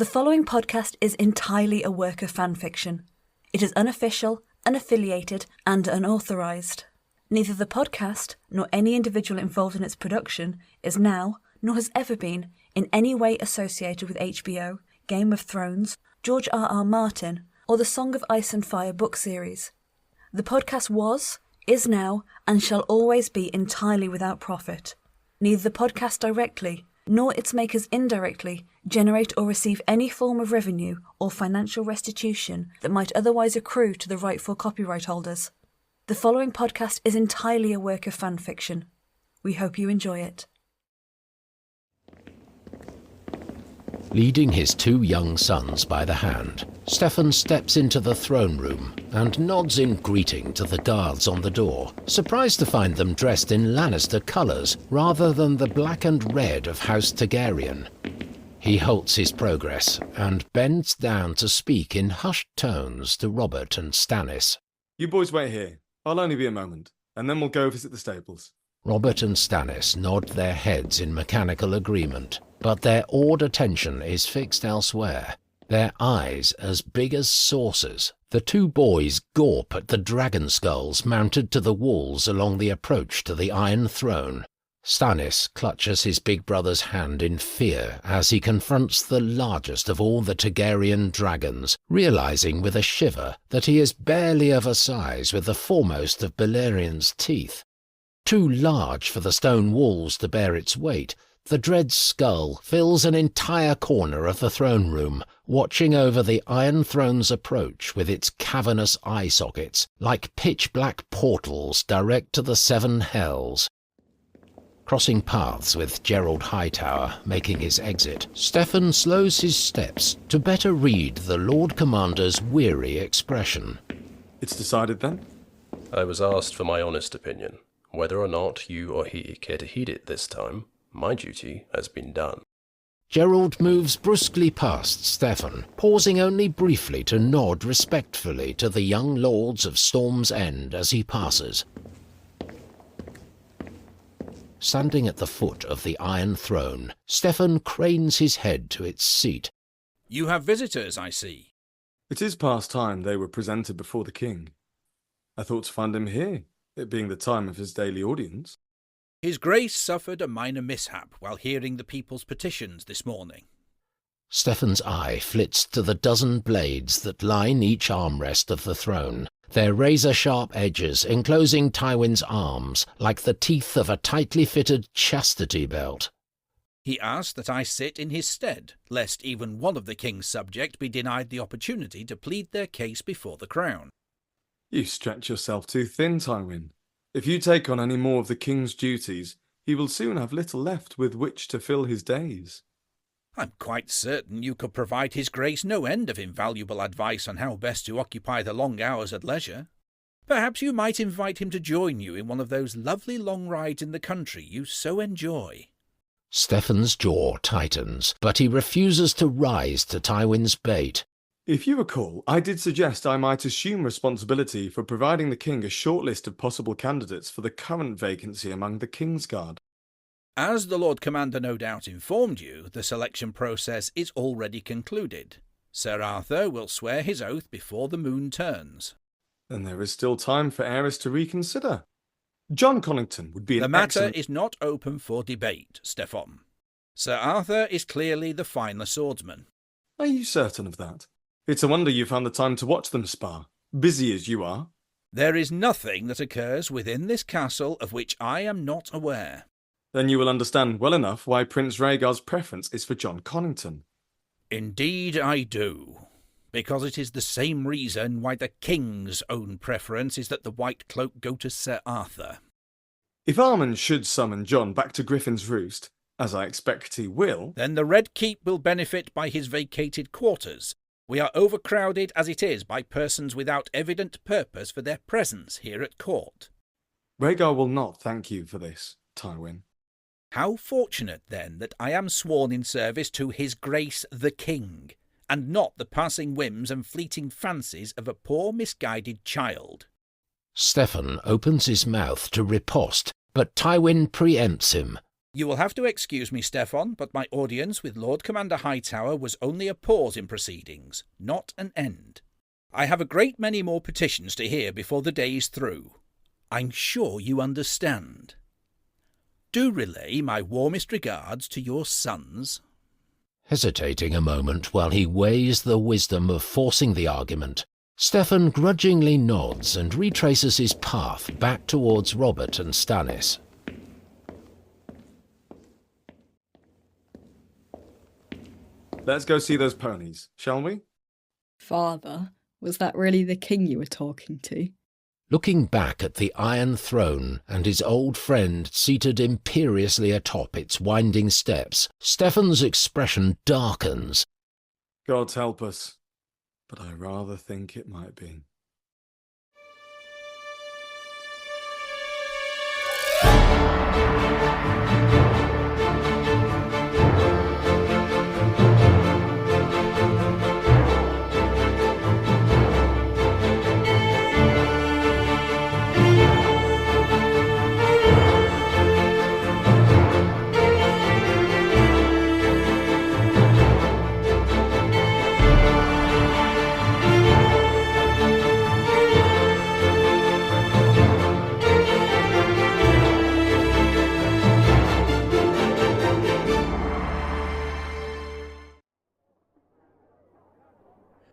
The following podcast is entirely a work of fanfiction. It is unofficial, unaffiliated, and unauthorized. Neither the podcast nor any individual involved in its production is now, nor has ever been, in any way associated with HBO, Game of Thrones, George R.R. Martin, or the Song of Ice and Fire book series. The podcast was, is now, and shall always be entirely without profit. Neither the podcast directly, nor its makers indirectly, generate or receive any form of revenue or financial restitution that might otherwise accrue to the rightful copyright holders. The following podcast is entirely a work of fanfiction. We hope you enjoy it. Leading his two young sons by the hand, Steffon steps into the throne room and nods in greeting to the guards on the door, surprised to find them dressed in Lannister colours rather than the black and red of House Targaryen. He halts his progress and bends down to speak in hushed tones to Robert and Stannis. You boys wait here. I'll only be a moment, and then we'll go visit the stables. Robert and Stannis nod their heads in mechanical agreement, but their awed attention is fixed elsewhere, their eyes as big as saucers. The two boys gawp at the dragon skulls mounted to the walls along the approach to the Iron Throne. Stannis clutches his big brother's hand in fear as he confronts the largest of all the Targaryen dragons, realizing with a shiver that he is barely of a size with the foremost of Balerion's teeth. Too large for the stone walls to bear its weight, the dread skull fills an entire corner of the throne room, watching over the Iron Throne's approach with its cavernous eye sockets, like pitch-black portals direct to the seven hells. Crossing paths with Gerold Hightower making his exit, Steffon slows his steps to better read the Lord Commander's weary expression. It's decided then? I was asked for my honest opinion. Whether or not you or he care to heed it this time, my duty has been done. Gerold moves brusquely past Steffon, pausing only briefly to nod respectfully to the young lords of Storm's End as he passes. Standing at the foot of the Iron Throne, Steffon cranes his head to its seat. You have visitors, I see. It is past time they were presented before the king. I thought to find him here, it being the time of his daily audience. His Grace suffered a minor mishap while hearing the people's petitions this morning. Steffon's eye flits to the dozen blades that line each armrest of the throne, their razor-sharp edges enclosing Tywin's arms like the teeth of a tightly fitted chastity belt. He asked that I sit in his stead, lest even one of the king's subjects be denied the opportunity to plead their case before the crown. You stretch yourself too thin, Tywin. If you take on any more of the king's duties, he will soon have little left with which to fill his days. I'm quite certain you could provide his Grace no end of invaluable advice on how best to occupy the long hours at leisure. Perhaps you might invite him to join you in one of those lovely long rides in the country you so enjoy. Steffon's jaw tightens, but he refuses to rise to Tywin's bait. If you recall, I did suggest I might assume responsibility for providing the king a short list of possible candidates for the current vacancy among the Kingsguard. As the Lord Commander no doubt informed you, the selection process is already concluded. Sir Arthur will swear his oath before the moon turns. Then there is still time for Aerys to reconsider. John Connington would be an excellent... The matter is not open for debate, Steffon. Sir Arthur is clearly the finer swordsman. Are you certain of that? It's a wonder you found the time to watch them spar, busy as you are. There is nothing that occurs within this castle of which I am not aware. Then you will understand well enough why Prince Rhaegar's preference is for John Connington. Indeed I do, because it is the same reason why the king's own preference is that the White Cloak go to Sir Arthur. If Armand should summon John back to Griffin's Roost, as I expect he will... Then the Red Keep will benefit by his vacated quarters. We are overcrowded as it is by persons without evident purpose for their presence here at court. Rhaegar will not thank you for this, Tywin. How fortunate, then, that I am sworn in service to His Grace the King, and not the passing whims and fleeting fancies of a poor misguided child. Steffon opens his mouth to riposte, but Tywin preempts him. You will have to excuse me, Steffon, but my audience with Lord Commander Hightower was only a pause in proceedings, not an end. I have a great many more petitions to hear before the day is through. I'm sure you understand. Do relay my warmest regards to your sons. Hesitating a moment while he weighs the wisdom of forcing the argument, Steffon grudgingly nods and retraces his path back towards Robert and Stannis. Let's go see those ponies, shall we? Father, was that really the king you were talking to? Looking back at the Iron Throne and his old friend seated imperiously atop its winding steps, Steffon's expression darkens. God help us, but I rather think it might be.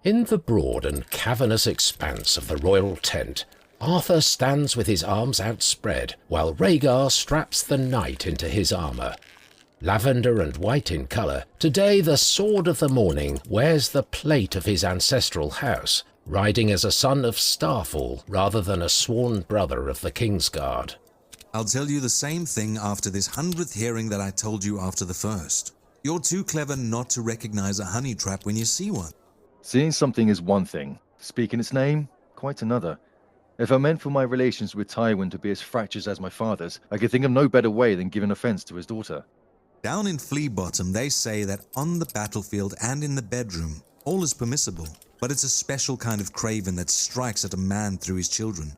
In the broad and cavernous expanse of the royal tent, Arthur stands with his arms outspread, while Rhaegar straps the knight into his armour. Lavender and white in colour, today the Sword of the Morning wears the plate of his ancestral house, riding as a son of Starfall rather than a sworn brother of the Kingsguard. I'll tell you the same thing after this 100th hearing that I told you after the first. You're too clever not to recognize a honey trap when you see one. Seeing something is one thing, speaking its name, quite another. If I meant for my relations with Tywin to be as fractious as my father's, I could think of no better way than giving offence to his daughter. Down in Flea Bottom, they say that on the battlefield and in the bedroom, all is permissible, but it's a special kind of craven that strikes at a man through his children.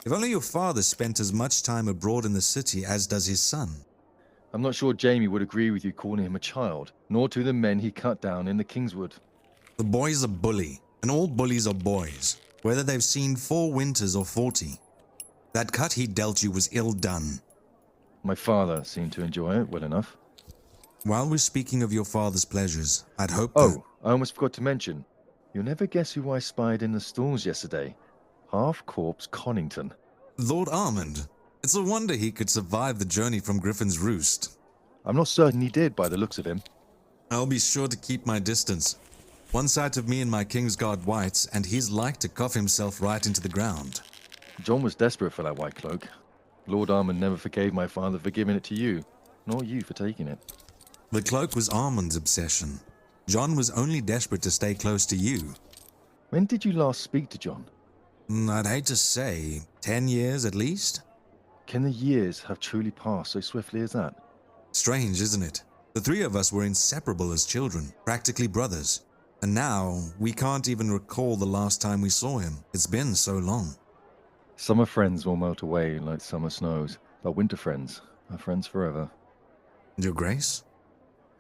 If only your father spent as much time abroad in the city as does his son. I'm not sure Jaime would agree with you calling him a child, nor to the men he cut down in the Kingswood. The boy's a bully, and all bullies are boys, whether they've seen 4 winters or 40. That cut he dealt you was ill done. My father seemed to enjoy it well enough. While we're speaking of your father's pleasures, I'd hope Oh, I almost forgot to mention. You'll never guess who I spied in the stalls yesterday. Half-corpse Connington. Lord Armand. It's a wonder he could survive the journey from Griffin's Roost. I'm not certain he did by the looks of him. I'll be sure to keep my distance. One sight of me in my Kingsguard whites, and he's like to cough himself right into the ground. John was desperate for that white cloak. Lord Armand never forgave my father for giving it to you, nor you for taking it. The cloak was Armand's obsession. John was only desperate to stay close to you. When did you last speak to John? I'd hate to say, 10 years at least? Can the years have truly passed so swiftly as that? Strange, isn't it? The 3 of us were inseparable as children, practically brothers. And now, we can't even recall the last time we saw him. It's been so long. Summer friends will melt away like summer snows, but winter friends are friends forever. Your Grace?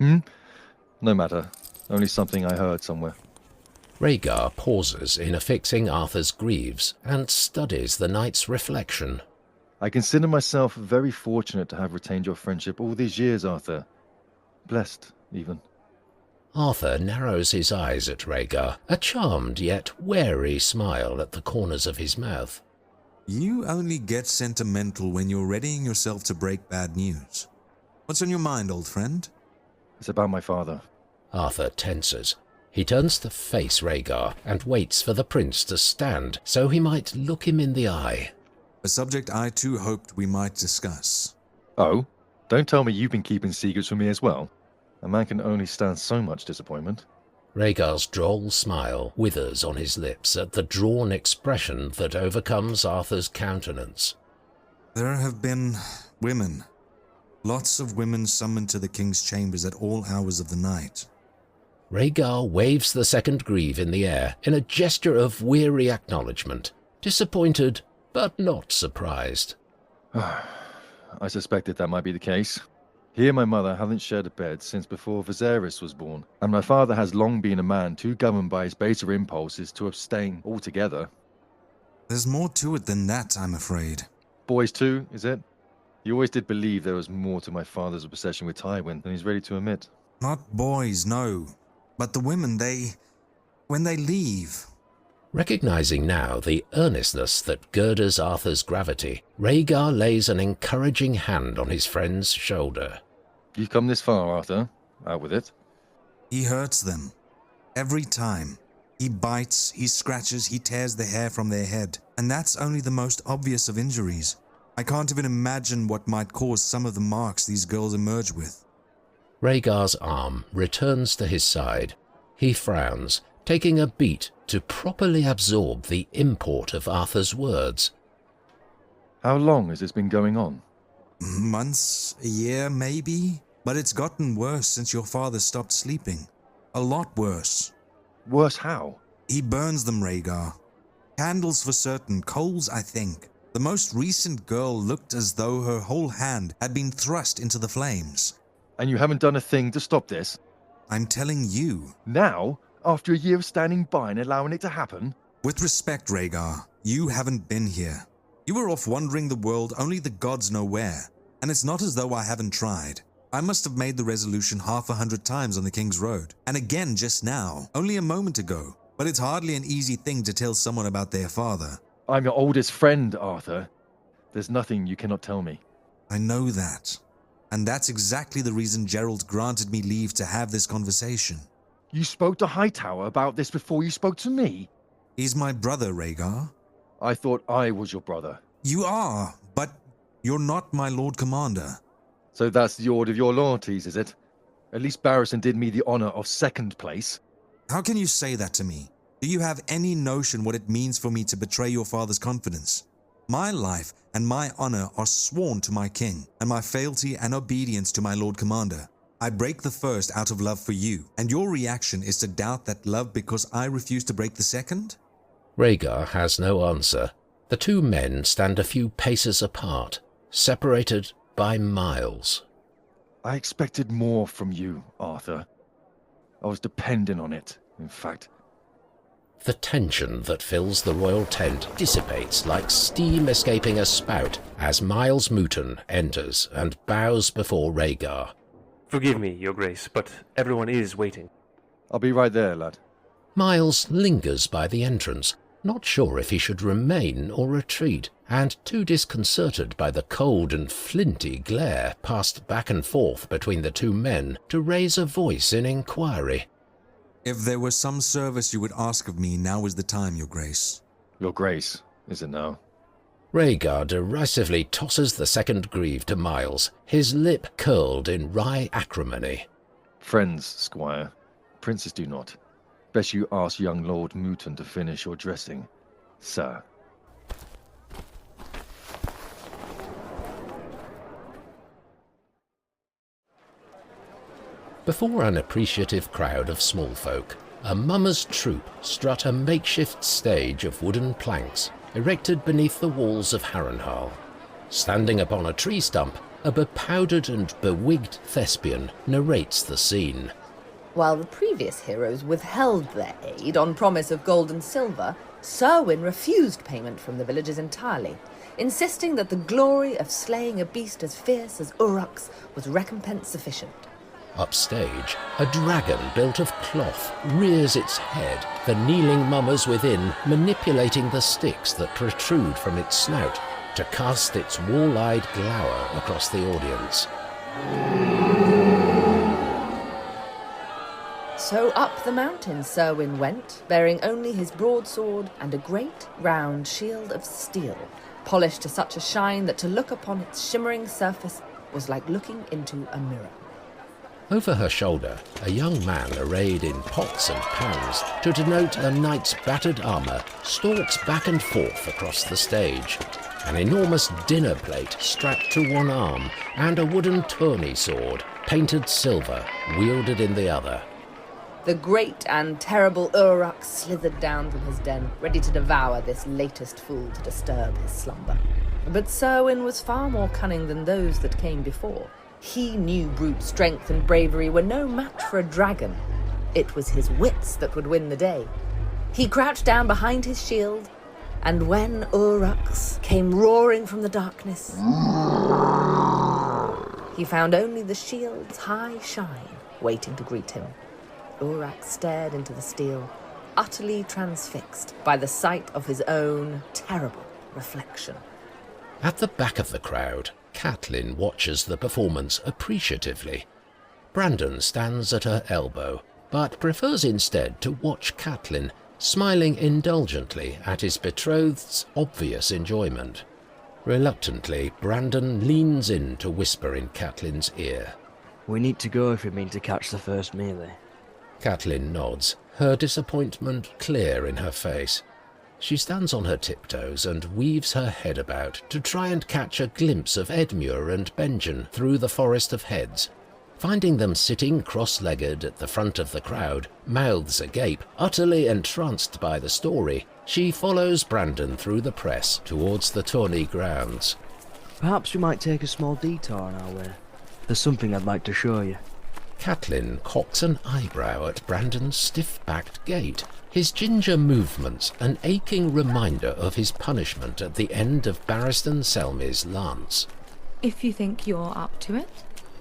No matter. Only something I heard somewhere. Rhaegar pauses in affixing Arthur's greaves and studies the knight's reflection. I consider myself very fortunate to have retained your friendship all these years, Arthur. Blessed, even. Arthur narrows his eyes at Rhaegar, a charmed yet wary smile at the corners of his mouth. You only get sentimental when you're readying yourself to break bad news. What's on your mind, old friend? It's about my father. Arthur tenses. He turns to face Rhaegar and waits for the prince to stand so he might look him in the eye. A subject I too hoped we might discuss. Oh? Don't tell me you've been keeping secrets from me as well. A man can only stand so much disappointment. Rhaegar's droll smile withers on his lips at the drawn expression that overcomes Arthur's countenance. There have been women. Lots of women summoned to the king's chambers at all hours of the night. Rhaegar waves the second greave in the air in a gesture of weary acknowledgement, disappointed but not surprised. I suspected that might be the case. Here my mother hasn't shared a bed since before Viserys was born, and my father has long been a man too governed by his baser impulses to abstain altogether. There's more to it than that, I'm afraid. Boys too, is it? You always did believe there was more to my father's obsession with Tywin than he's ready to admit. Not boys, no. But the women, when they leave... Recognizing now the earnestness that girders Arthur's gravity, Rhaegar lays an encouraging hand on his friend's shoulder. You've come this far, Arthur. Out with it. He hurts them. Every time. He bites, he scratches, he tears the hair from their head. And that's only the most obvious of injuries. I can't even imagine what might cause some of the marks these girls emerge with. Rhaegar's arm returns to his side. He frowns, taking a beat to properly absorb the import of Arthur's words. How long has this been going on? Months, a year, maybe? But it's gotten worse since your father stopped sleeping. A lot worse. Worse how? He burns them, Rhaegar. Candles for certain, coals, I think. The most recent girl looked as though her whole hand had been thrust into the flames. And you haven't done a thing to stop this? I'm telling you. Now? After a year of standing by and allowing it to happen? With respect, Rhaegar, you haven't been here. You were off wandering the world, only the gods know where. And it's not as though I haven't tried. I must have made the resolution 100 times on the King's Road. And again just now, only a moment ago. But it's hardly an easy thing to tell someone about their father. I'm your oldest friend, Arthur. There's nothing you cannot tell me. I know that. And that's exactly the reason Gerold granted me leave to have this conversation. You spoke to Hightower about this before you spoke to me? He's my brother, Rhaegar. I thought I was your brother. You are, but you're not my Lord Commander. So that's the order of your loyalties, is it? At least Barristan did me the honor of second place. How can you say that to me? Do you have any notion what it means for me to betray your father's confidence? My life and my honor are sworn to my king, and my fealty and obedience to my Lord Commander. I break the first out of love for you, and your reaction is to doubt that love because I refuse to break the second? Rhaegar has no answer. The two men stand a few paces apart, separated by miles. I expected more from you, Arthur. I was depending on it, in fact. The tension that fills the royal tent dissipates like steam escaping a spout as Myles Mooton enters and bows before Rhaegar. Forgive me, Your Grace, but everyone is waiting. I'll be right there, lad. Myles lingers by the entrance, not sure if he should remain or retreat, and too disconcerted by the cold and flinty glare passed back and forth between the two men to raise a voice in inquiry. If there was some service you would ask of me, now is the time, Your Grace. Your Grace, is it now? Rhaegar derisively tosses the second greave to Myles, his lip curled in wry acrimony. Friends, Squire. Princes do not. Best you ask young Lord Mooton to finish your dressing, sir. Before an appreciative crowd of small folk, a mummer's troop strut a makeshift stage of wooden planks erected beneath the walls of Harrenhal. Standing upon a tree stump, a bepowdered and bewigged thespian narrates the scene. While the previous heroes withheld their aid on promise of gold and silver, Serwyn refused payment from the villagers entirely, insisting that the glory of slaying a beast as fierce as Uruk's was recompense sufficient. Upstage, a dragon built of cloth rears its head, the kneeling mummers within manipulating the sticks that protrude from its snout to cast its wall-eyed glower across the audience. So up the mountain Serwyn went, bearing only his broadsword and a great round shield of steel, polished to such a shine that to look upon its shimmering surface was like looking into a mirror. Over her shoulder, a young man arrayed in pots and pans to denote a knight's battered armour stalks back and forth across the stage, an enormous dinner plate strapped to one arm and a wooden tourney sword, painted silver, wielded in the other. The great and terrible Uruk slithered down from his den, ready to devour this latest fool to disturb his slumber. But Serwyn was far more cunning than those that came before. He knew brute strength and bravery were no match for a dragon. It was his wits that would win the day. He crouched down behind his shield, and when Urux came roaring from the darkness, he found only the shield's high shine waiting to greet him. Urux stared into the steel, utterly transfixed by the sight of his own terrible reflection. At the back of the crowd, Catelyn watches the performance appreciatively. Brandon stands at her elbow, but prefers instead to watch Catelyn, smiling indulgently at his betrothed's obvious enjoyment. Reluctantly, Brandon leans in to whisper in Catelyn's ear. We need to go if we mean to catch the first melee. Catelyn nods, her disappointment clear in her face. She stands on her tiptoes and weaves her head about to try and catch a glimpse of Edmure and Benjen through the forest of heads. Finding them sitting cross-legged at the front of the crowd, mouths agape, utterly entranced by the story, she follows Brandon through the press towards the tourney grounds. Perhaps we might take a small detour on our way. There's something I'd like to show you. Catelyn cocks an eyebrow at Brandon's stiff-backed gait, his ginger movements an aching reminder of his punishment at the end of Barristan Selmy's lance. If you think you're up to it.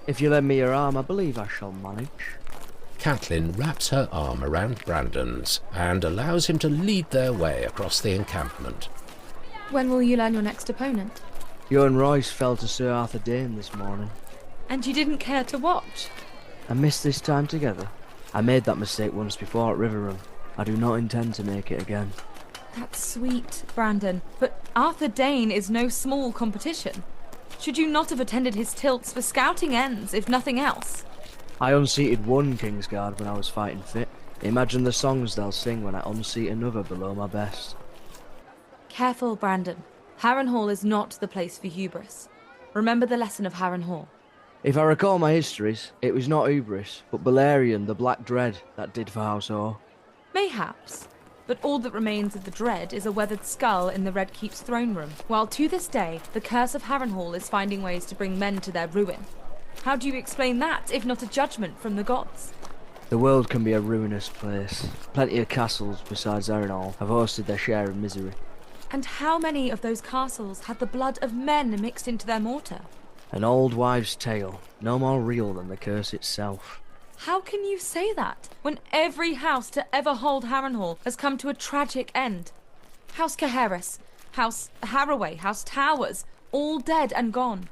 If you lend me your arm, I believe I shall manage. Catelyn wraps her arm around Brandon's and allows him to lead their way across the encampment. When will you learn your next opponent? Yohan Royce fell to Sir Arthur Dayne this morning. And you didn't care to watch? I missed this time together. I made that mistake once before at Riverrun. I do not intend to make it again. That's sweet, Brandon, but Arthur Dayne is no small competition. Should you not have attended his tilts for scouting ends, if nothing else? I unseated one Kingsguard when I was fighting fit. Imagine the songs they'll sing when I unseat another below my best. Careful, Brandon. Harrenhal is not the place for hubris. Remember the lesson of Harrenhal. If I recall my histories, it was not hubris, but Balerion, the Black Dread, that did for House Orr. Mayhaps. But all that remains of the dread is a weathered skull in the Red Keep's throne room, while to this day, the curse of Harrenhal is finding ways to bring men to their ruin. How do you explain that, if not a judgment from the gods? The world can be a ruinous place. Plenty of castles, besides Harrenhal, have hosted their share of misery. And how many of those castles had the blood of men mixed into their mortar? An old wives' tale, no more real than the curse itself. How can you say that, when every house to ever hold Harrenhal has come to a tragic end? House Caheris, House Harroway, House Towers, all dead and gone.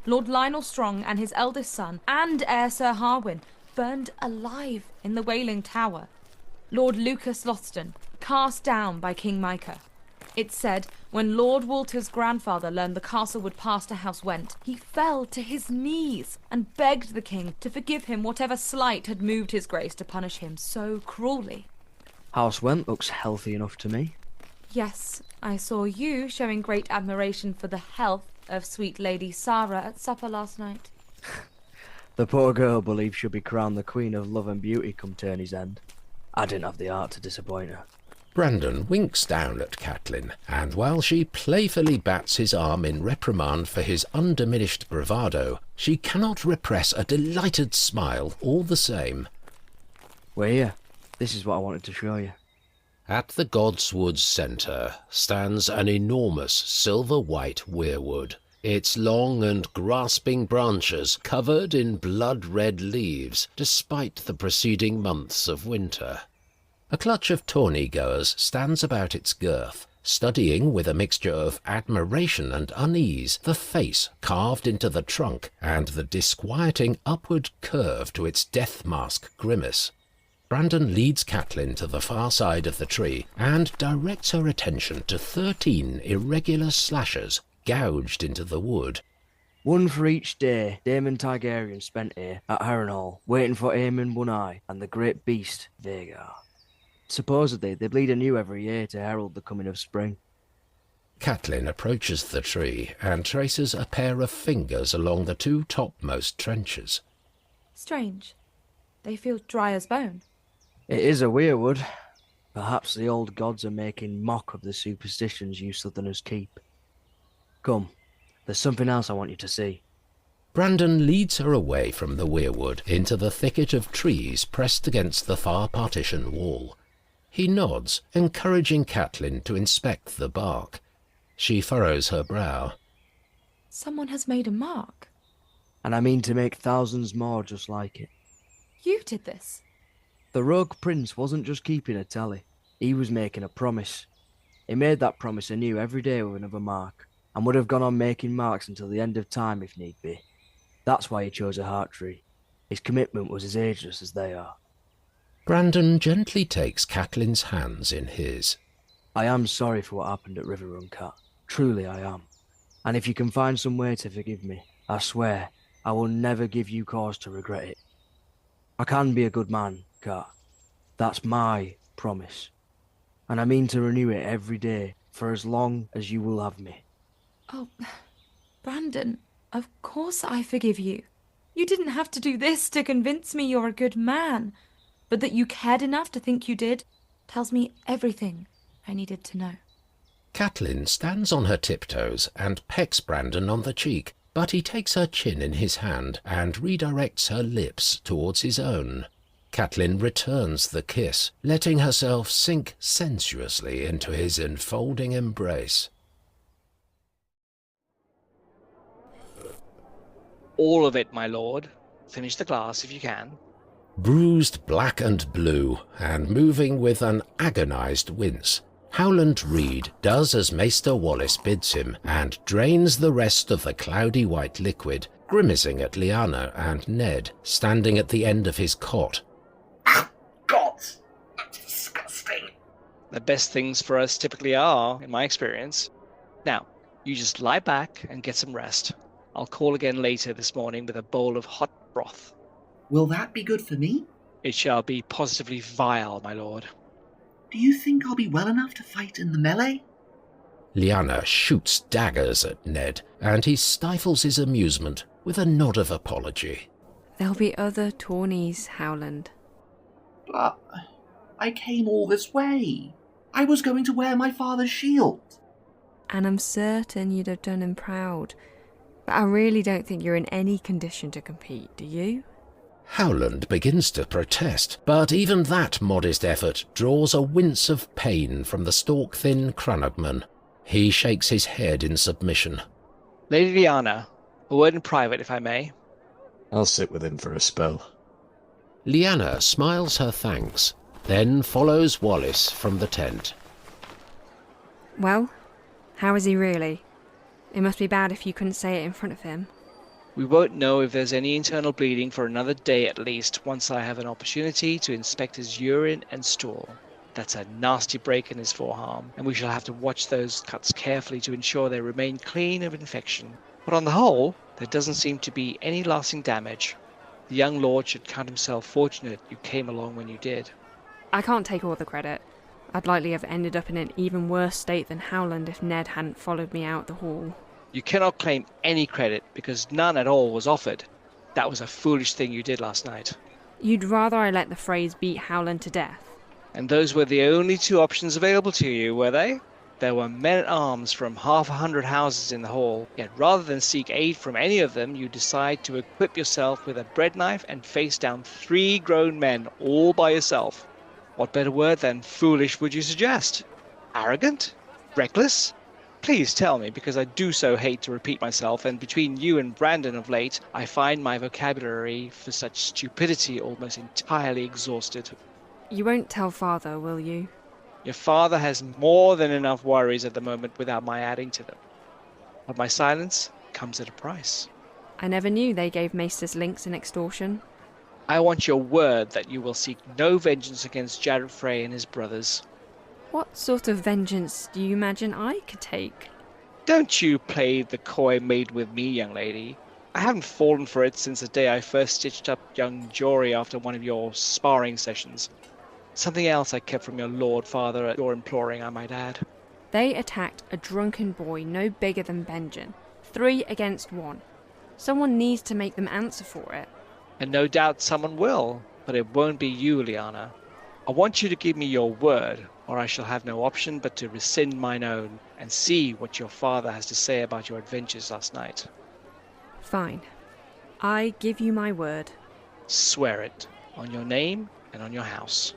Lord Lionel Strong and his eldest son, and heir Sir Harwin, burned alive in the Wailing Tower. Lord Lucas Lothston, cast down by King Micah. It's said, when Lord Walter's grandfather learned the castle would pass to House Went, he fell to his knees and begged the king to forgive him whatever slight had moved his grace to punish him so cruelly. House Went looks healthy enough to me. Yes, I saw you showing great admiration for the health of sweet Lady Sarah at supper last night. The poor girl believed she'll be crowned the Queen of Love and Beauty come tourney's end. I didn't have the heart to disappoint her. Brandon winks down at Catelyn, and while she playfully bats his arm in reprimand for his undiminished bravado, she cannot repress a delighted smile all the same. We're here. This is what I wanted to show you. At the Godswood's centre stands an enormous silver-white weirwood, its long and grasping branches covered in blood-red leaves despite the preceding months of winter. A clutch of tourney-goers stands about its girth, studying with a mixture of admiration and unease the face carved into the trunk and the disquieting upward curve to its death-mask grimace. Brandon leads Catelyn to the far side of the tree and directs her attention to 13 irregular slashes gouged into the wood. One for each day Daemon Targaryen spent here at Harrenhal, waiting for Aemon One-Eye and the great beast, Rhaegar. Supposedly, they bleed anew every year to herald the coming of spring. Catelyn approaches the tree and traces a pair of fingers along the 2 topmost trenches. Strange. They feel dry as bone. It is a weirwood. Perhaps the old gods are making mock of the superstitions you southerners keep. Come, there's something else I want you to see. Brandon leads her away from the weirwood into the thicket of trees pressed against the far partition wall. He nods, encouraging Catelyn to inspect the bark. She furrows her brow. Someone has made a mark. And I mean to make thousands more just like it. You did this. The rogue prince wasn't just keeping a tally. He was making a promise. He made that promise anew every day with another mark, and would have gone on making marks until the end of time if need be. That's why he chose a heart tree. His commitment was as ageless as they are. Brandon gently takes Catelyn's hands in his. I am sorry for what happened at River Run, Cat. Truly I am. And if you can find some way to forgive me, I swear I will never give you cause to regret it. I can be a good man, Cat. That's my promise. And I mean to renew it every day for as long as you will have me. Oh, Brandon, of course I forgive you. You didn't have to do this to convince me you're a good man. But that you cared enough to think you did tells me everything I needed to know. Catelyn stands on her tiptoes and pecks Brandon on the cheek, but he takes her chin in his hand and redirects her lips towards his own. Catelyn returns the kiss, letting herself sink sensuously into his enfolding embrace. All of it, my lord. Finish the glass if you can. Bruised black and blue, and moving with an agonized wince, Howland Reed does as Maester Wallace bids him, and drains the rest of the cloudy white liquid, grimacing at Lyanna and Ned, standing at the end of his cot. God! That's disgusting. The best things for us typically are, in my experience. Now, you just lie back and get some rest. I'll call again later this morning with a bowl of hot broth. Will that be good for me? It shall be positively vile, my lord. Do you think I'll be well enough to fight in the melee? Lyanna shoots daggers at Ned, and he stifles his amusement with a nod of apology. There'll be other tourneys, Howland. But I came all this way. I was going to wear my father's shield. And I'm certain you'd have done him proud. But I really don't think you're in any condition to compete, do you? Howland begins to protest, but even that modest effort draws a wince of pain from the stalk-thin Cranagman. He shakes his head in submission. Lady Lyanna, a word in private, if I may. I'll sit with him for a spell. Lyanna smiles her thanks, then follows Wallace from the tent. Well, how is he really? It must be bad if you couldn't say it in front of him. We won't know if there's any internal bleeding for another day at least, once I have an opportunity to inspect his urine and stool. That's a nasty break in his forearm, and we shall have to watch those cuts carefully to ensure they remain clean of infection. But on the whole, there doesn't seem to be any lasting damage. The young lord should count himself fortunate you came along when you did. I can't take all the credit. I'd likely have ended up in an even worse state than Howland if Ned hadn't followed me out the hall. You cannot claim any credit, because none at all was offered. That was a foolish thing you did last night. You'd rather I let the phrase beat Howland to death? And those were the only two options available to you, were they? There were men-at-arms from 100 houses in the hall, yet rather than seek aid from any of them, you decide to equip yourself with a bread knife and face down 3 grown men all by yourself. What better word than foolish would you suggest? Arrogant? Reckless? Please tell me, because I do so hate to repeat myself, and between you and Brandon of late, I find my vocabulary for such stupidity almost entirely exhausted. You won't tell father, will you? Your father has more than enough worries at the moment without my adding to them. But my silence comes at a price. I never knew they gave maesters links in extortion. I want your word that you will seek no vengeance against Jared Frey and his brothers. What sort of vengeance do you imagine I could take? Don't you play the coy maid with me, young lady. I haven't fallen for it since the day I first stitched up young Jory after one of your sparring sessions. Something else I kept from your lord father at your imploring, I might add. They attacked a drunken boy no bigger than Benjen. 3 against 1. Someone needs to make them answer for it. And no doubt someone will, but it won't be you, Lyanna. I want you to give me your word, or I shall have no option but to rescind mine own, and see what your father has to say about your adventures last night. Fine. I give you my word. Swear it, on your name and on your house.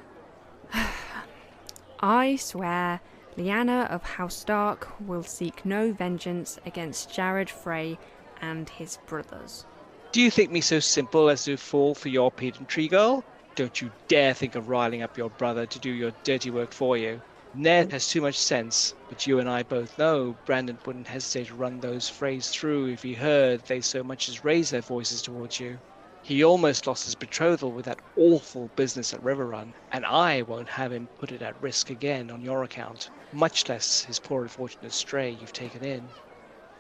I swear Lyanna of House Stark will seek no vengeance against Jared Frey and his brothers. Do you think me so simple as to fall for your pedantry, girl? Don't you dare think of riling up your brother to do your dirty work for you. Ned has too much sense, but you and I both know Brandon wouldn't hesitate to run those Freys through if he heard they so much as raise their voices towards you. He almost lost his betrothal with that awful business at Riverrun, and I won't have him put it at risk again on your account, much less his poor unfortunate stray you've taken in.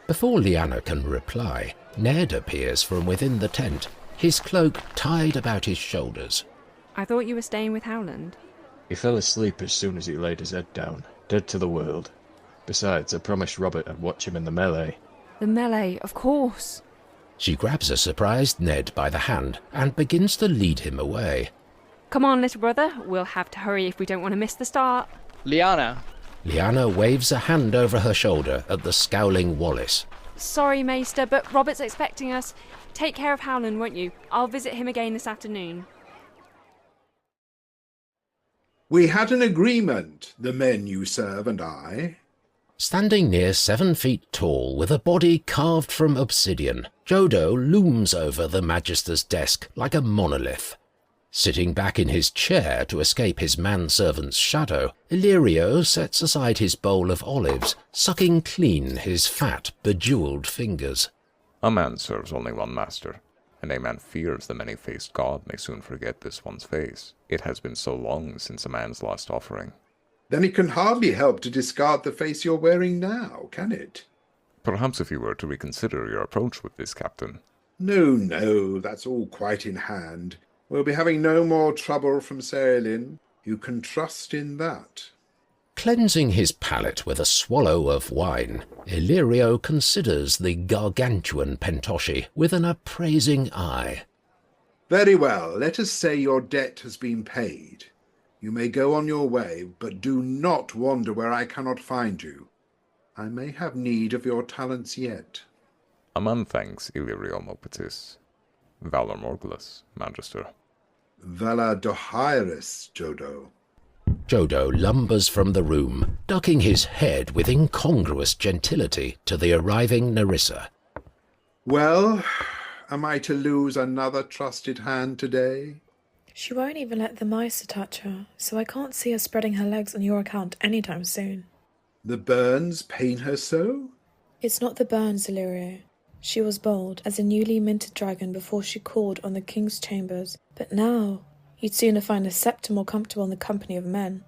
Before Lyanna can reply, Ned appears from within the tent, his cloak tied about his shoulders. I thought you were staying with Howland. He fell asleep as soon as he laid his head down, dead to the world. Besides, I promised Robert I'd watch him in the melee. The melee, of course. She grabs a surprised Ned by the hand and begins to lead him away. Come on, little brother. We'll have to hurry if we don't want to miss the start. Lyanna. Lyanna waves a hand over her shoulder at the scowling Wallace. Sorry, Maester, but Robert's expecting us. Take care of Howland, won't you? I'll visit him again this afternoon. We had an agreement, the men you serve and I. Standing near 7 feet tall with a body carved from obsidian, Jodo looms over the Magister's desk like a monolith. Sitting back in his chair to escape his manservant's shadow, Illyrio sets aside his bowl of olives, sucking clean his fat, bejewelled fingers. A man serves only one master, and a man fears the many-faced god may soon forget this one's face. It has been so long since a man's last offering. Then it can hardly help to discard the face you're wearing now, can it? Perhaps if you were to reconsider your approach with this, Captain. No, that's all quite in hand. We'll be having no more trouble from Saelin. You can trust in that. Cleansing his palate with a swallow of wine, Illyrio considers the gargantuan Pentoshi with an appraising eye. Very well, let us say your debt has been paid. You may go on your way, but do not wander where I cannot find you. I may have need of your talents yet. A man thanks Illyrio Mopatis. Valor Morgulus, Magister. Valor Dohairis, Jodo. Jodo lumbers from the room, ducking his head with incongruous gentility to the arriving Narissa. Well, am I to lose another trusted hand today? She won't even let the mice touch her, so I can't see her spreading her legs on your account anytime soon. The burns pain her so? It's not the burns, Illyrio. She was bold as a newly minted dragon before she called on the king's chambers, but now you'd sooner find a sceptre more comfortable in the company of men.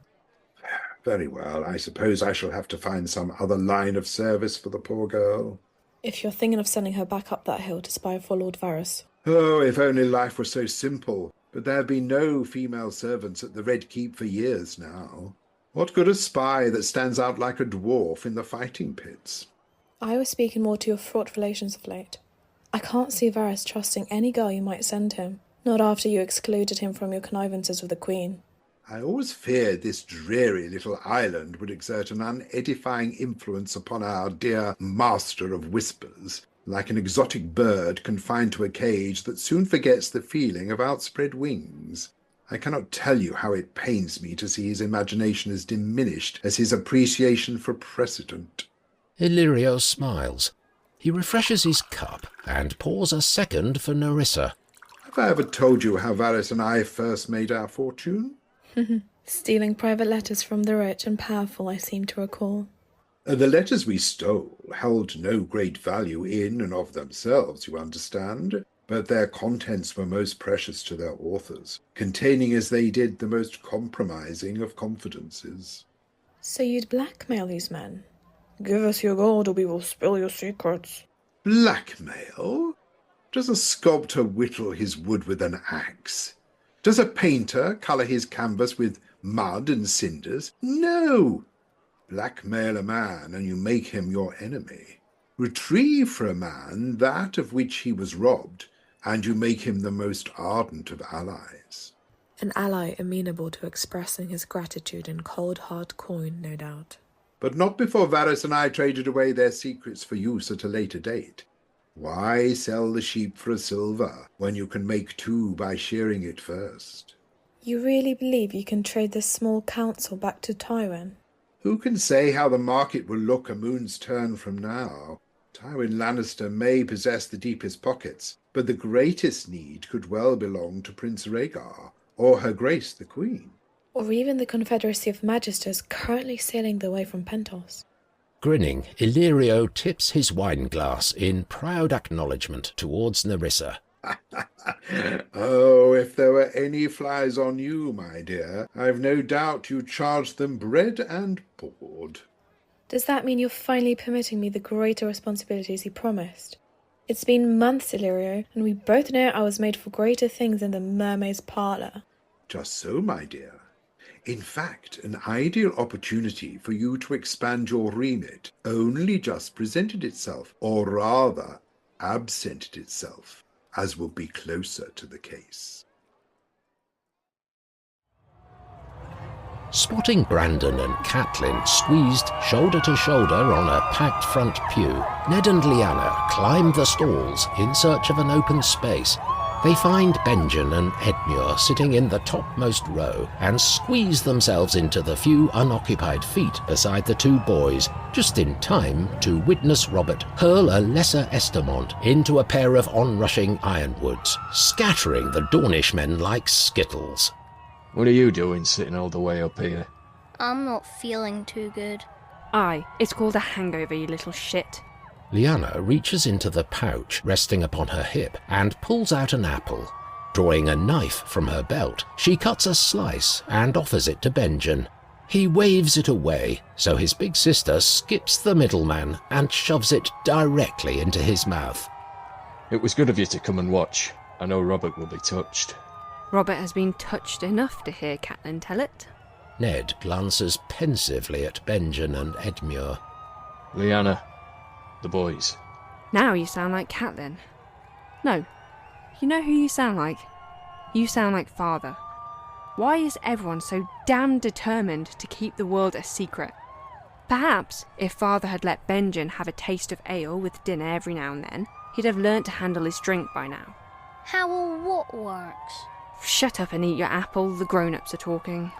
Very well, I suppose I shall have to find some other line of service for the poor girl. If you're thinking of sending her back up that hill to spy for Lord Varys. Oh, if only life were so simple. But there have been no female servants at the Red Keep for years now. What good a spy that stands out like a dwarf in the fighting pits? I was speaking more to your fraught relations of late. I can't see Varys trusting any girl you might send him, not after you excluded him from your connivances with the Queen. I always feared this dreary little island would exert an unedifying influence upon our dear Master of Whispers, like an exotic bird confined to a cage that soon forgets the feeling of outspread wings. I cannot tell you how it pains me to see his imagination as diminished as his appreciation for precedent. Illyrio smiles. He refreshes his cup and pours a second for Narissa. Have I ever told you how Varys and I first made our fortune? Stealing private letters from the rich and powerful, I seem to recall. The letters we stole held no great value in and of themselves, you understand, but their contents were most precious to their authors, containing as they did the most compromising of confidences. So you'd blackmail these men? Give us your gold or we will spill your secrets. Blackmail? Does a sculptor whittle his wood with an axe? Does a painter colour his canvas with mud and cinders? No! Blackmail a man and you make him your enemy. Retrieve for a man that of which he was robbed, and you make him the most ardent of allies. An ally amenable to expressing his gratitude in cold hard coin, no doubt. But not before Varys and I traded away their secrets for use at a later date. Why sell the sheep for a silver when you can make two by shearing it first? You really believe you can trade this small council back to Tywin? Who can say how the market will look a moon's turn from now? Tywin Lannister may possess the deepest pockets, but the greatest need could well belong to Prince Rhaegar, or Her Grace the Queen. Or even the Confederacy of Magisters currently sailing their way from Pentos. Grinning, Illyrio tips his wine glass in proud acknowledgement towards Narissa. Oh, if there were any flies on you, my dear, I've no doubt you charged them bread and board. Does that mean you're finally permitting me the greater responsibilities you promised? It's been months, Illyrio, and we both know I was made for greater things than the mermaid's parlour. Just so, my dear. In fact, an ideal opportunity for you to expand your remit only just presented itself, or rather, absented itself, as will be closer to the case. Spotting Brandon and Catelyn squeezed shoulder to shoulder on a packed front pew, Ned and Lyanna climb the stalls in search of an open space. They find Benjen and Edmure sitting in the topmost row and squeeze themselves into the few unoccupied feet beside the two boys, just in time to witness Robert hurl a lesser Estamont into a pair of onrushing Ironwoods, scattering the Dornish men like skittles. What are you doing sitting all the way up here? I'm not feeling too good. Aye, it's called a hangover, you little shit. Lyanna reaches into the pouch resting upon her hip and pulls out an apple. Drawing a knife from her belt, she cuts a slice and offers it to Benjen. He waves it away, so his big sister skips the middleman and shoves it directly into his mouth. It was good of you to come and watch. I know Robert will be touched. Robert has been touched enough to hear Catelyn tell it. Ned glances pensively at Benjen and Edmure. Lyanna, the boys. Now you sound like Catelyn. No, you know who you sound like? You sound like Father. Why is everyone so damn determined to keep the world a secret? Perhaps if Father had let Benjen have a taste of ale with dinner every now and then, he'd have learnt to handle his drink by now. How or what works? Shut up and eat your apple, the grown-ups are talking.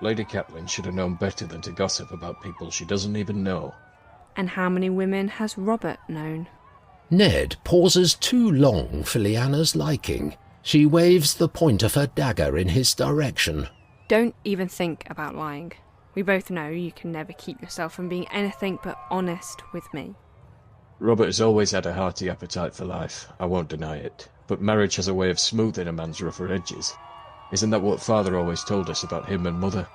Lady Catelyn should have known better than to gossip about people she doesn't even know. And how many women has Robert known? Ned pauses too long for Lyanna's liking. She waves the point of her dagger in his direction. Don't even think about lying. We both know you can never keep yourself from being anything but honest with me. Robert has always had a hearty appetite for life, I won't deny it. But marriage has a way of smoothing a man's rougher edges. Isn't that what Father always told us about him and Mother?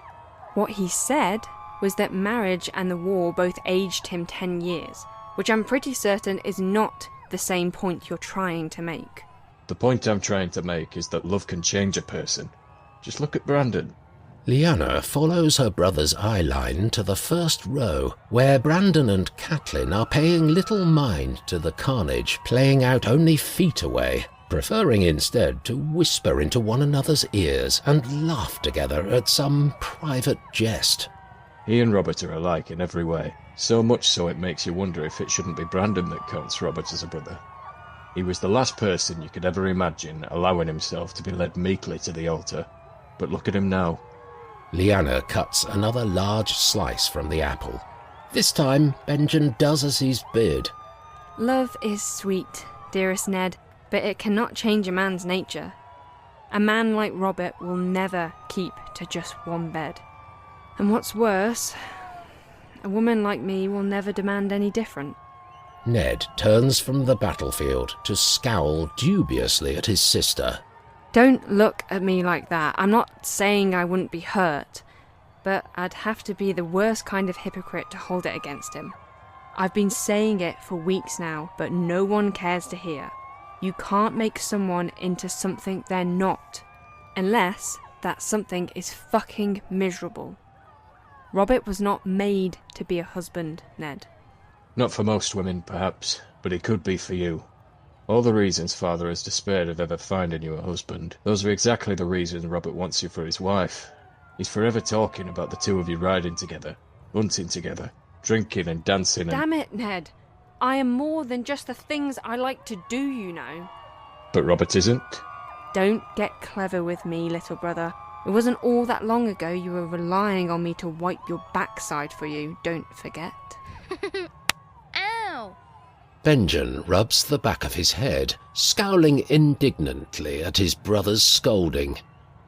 What he said was that marriage and the war both aged him 10 years, which I'm pretty certain is not the same point you're trying to make. The point I'm trying to make is that love can change a person. Just look at Brandon. Lyanna follows her brother's eye line to the first row, where Brandon and Catelyn are paying little mind to the carnage playing out only feet away, preferring instead to whisper into one another's ears and laugh together at some private jest. He and Robert are alike in every way, so much so it makes you wonder if it shouldn't be Brandon that counts Robert as a brother. He was the last person you could ever imagine allowing himself to be led meekly to the altar, but look at him now. Lyanna cuts another large slice from the apple. This time, Benjen does as he's bid. Love is sweet, dearest Ned, but it cannot change a man's nature. A man like Robert will never keep to just one bed. And what's worse, a woman like me will never demand any different. Ned turns from the battlefield to scowl dubiously at his sister. Don't look at me like that. I'm not saying I wouldn't be hurt, but I'd have to be the worst kind of hypocrite to hold it against him. I've been saying it for weeks now, but no one cares to hear. You can't make someone into something they're not, unless that something is fucking miserable. Robert was not made to be a husband, Ned. Not for most women, perhaps, but it could be for you. All the reasons Father has despaired of ever finding you a husband, those are exactly the reasons Robert wants you for his wife. He's forever talking about the two of you riding together, hunting together, drinking and dancing and... Damn it, Ned. I am more than just the things I like to do, you know. But Robert isn't. Don't get clever with me, little brother. It wasn't all that long ago you were relying on me to wipe your backside for you, don't forget. Ow! Benjen rubs the back of his head, scowling indignantly at his brother's scolding.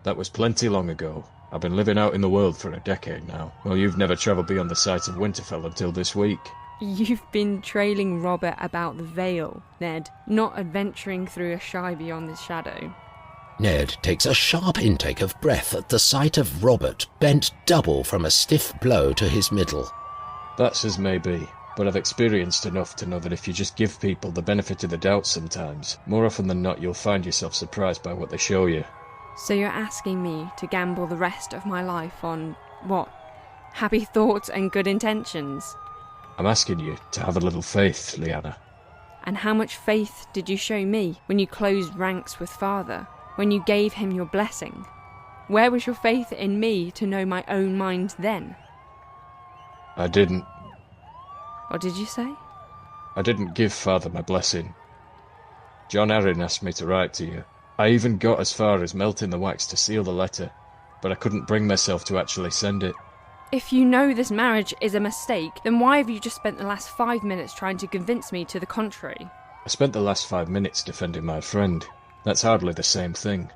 That was plenty long ago. I've been living out in the world for a decade now. Well, you've never travelled beyond the sights of Winterfell until this week. You've been trailing Robert about the Vale, Ned, not adventuring through a shy beyond the shadow. Ned takes a sharp intake of breath at the sight of Robert bent double from a stiff blow to his middle. That's as may be, but I've experienced enough to know that if you just give people the benefit of the doubt sometimes, more often than not you'll find yourself surprised by what they show you. So you're asking me to gamble the rest of my life on, what, happy thoughts and good intentions? I'm asking you to have a little faith, Lyanna. And how much faith did you show me when you closed ranks with Father? When you gave him your blessing? Where was your faith in me to know my own mind then? I didn't. What did you say? I didn't give Father my blessing. John Arryn asked me to write to you. I even got as far as melting the wax to seal the letter, but I couldn't bring myself to actually send it. If you know this marriage is a mistake, then why have you just spent the last 5 minutes trying to convince me to the contrary? I spent the last 5 minutes defending my friend. That's hardly the same thing.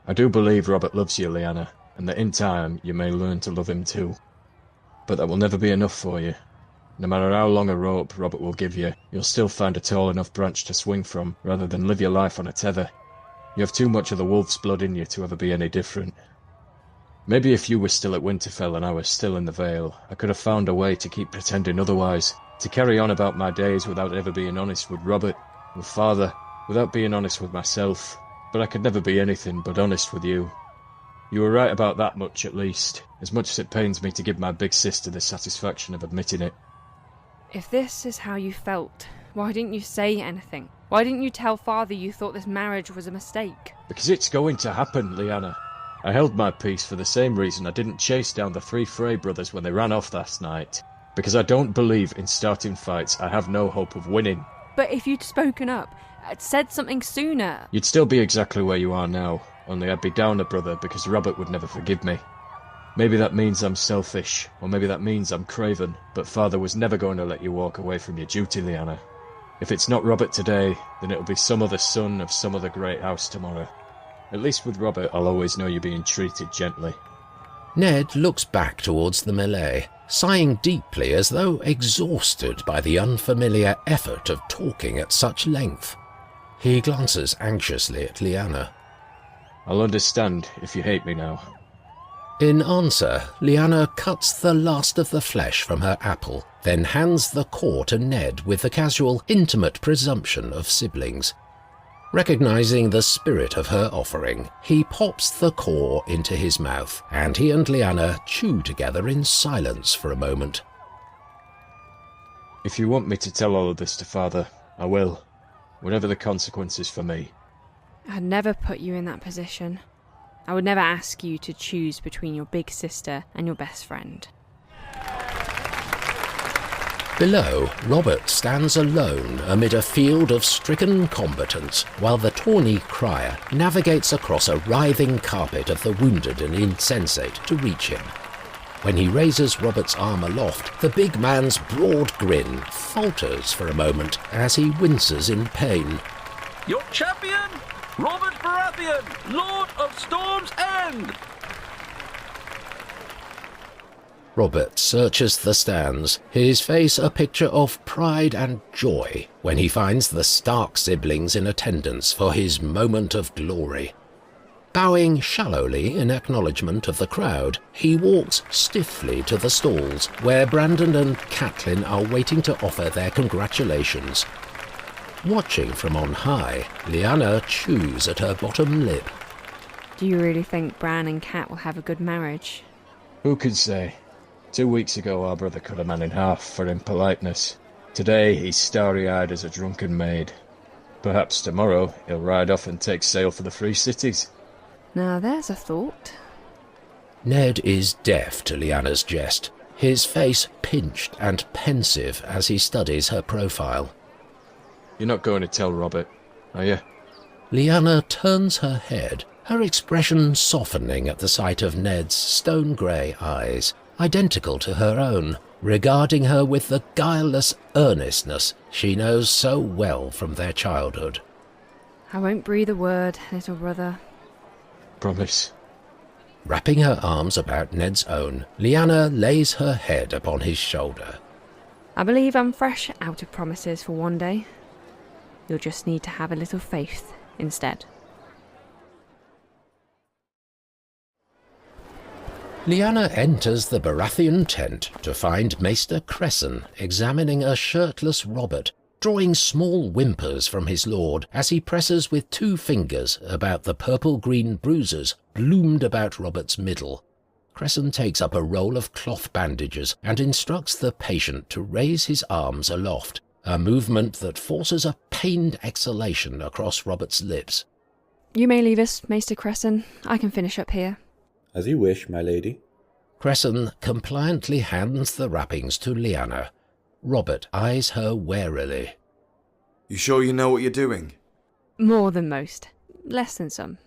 I do believe Robert loves you, Lyanna, and that in time you may learn to love him too. But that will never be enough for you. No matter how long a rope Robert will give you, you'll still find a tall enough branch to swing from, rather than live your life on a tether. You have too much of the wolf's blood in you to ever be any different. Maybe if you were still at Winterfell and I was still in the Vale, I could have found a way to keep pretending otherwise, to carry on about my days without ever being honest with Robert, with Father, without being honest with myself. But I could never be anything but honest with you. You were right about that much, at least, as much as it pains me to give my big sister the satisfaction of admitting it. If this is how you felt, why didn't you say anything? Why didn't you tell Father you thought this marriage was a mistake? Because it's going to happen, Lyanna. I held my peace for the same reason I didn't chase down the 3 Frey brothers when they ran off last night. Because I don't believe in starting fights I have no hope of winning. But if you'd spoken up, said something sooner... You'd still be exactly where you are now, only I'd be down a brother because Robert would never forgive me. Maybe that means I'm selfish, or maybe that means I'm craven, but Father was never going to let you walk away from your duty, Lyanna. If it's not Robert today, then it'll be some other son of some other great house tomorrow. At least with Robert, I'll always know you're being treated gently. Ned looks back towards the melee, sighing deeply as though exhausted by the unfamiliar effort of talking at such length. He glances anxiously at Lyanna. I'll understand if you hate me now. In answer, Lyanna cuts the last of the flesh from her apple, then hands the core to Ned with the casual, intimate presumption of siblings. Recognizing the spirit of her offering, he pops the core into his mouth, and he and Lyanna chew together in silence for a moment. If you want me to tell all of this to Father, I will, whatever the consequences for me. I'd never put you in that position. I would never ask you to choose between your big sister and your best friend. Below, Robert stands alone amid a field of stricken combatants, while the tawny crier navigates across a writhing carpet of the wounded and insensate to reach him. When he raises Robert's arm aloft, the big man's broad grin falters for a moment as he winces in pain. Your champion, Robert Baratheon, Lord of Storm's End! Robert searches the stands, his face a picture of pride and joy when he finds the Stark siblings in attendance for his moment of glory. Bowing shallowly in acknowledgement of the crowd, he walks stiffly to the stalls where Brandon and Catelyn are waiting to offer their congratulations. Watching from on high, Lyanna chews at her bottom lip. Do you really think Bran and Cat will have a good marriage? Who could say? 2 weeks ago our brother cut a man in half for impoliteness. Today he's starry-eyed as a drunken maid. Perhaps tomorrow he'll ride off and take sail for the Free Cities. Now there's a thought. Ned is deaf to Lyanna's jest. his face pinched and pensive as he studies her profile. You're not going to tell Robert, are you? Lyanna turns her head, her expression softening at the sight of Ned's stone-grey eyes, identical to her own, regarding her with the guileless earnestness she knows so well from their childhood. I won't breathe a word, little brother. Promise. Wrapping her arms about Ned's own, Lyanna lays her head upon his shoulder. I believe I'm fresh out of promises for one day. You'll just need to have a little faith instead. Lyanna enters the Baratheon tent to find Maester Cresson examining a shirtless Robert, drawing small whimpers from his lord as he presses with 2 fingers about the purple-green bruises bloomed about Robert's middle. Cresson takes up a roll of cloth bandages and instructs the patient to raise his arms aloft, a movement that forces a pained exhalation across Robert's lips. You may leave us, Maester Cresson. I can finish up here. As you wish, my lady. Cresson compliantly hands the wrappings to Lyanna. Robert eyes her warily. You sure you know what you're doing? More than most. Less than some.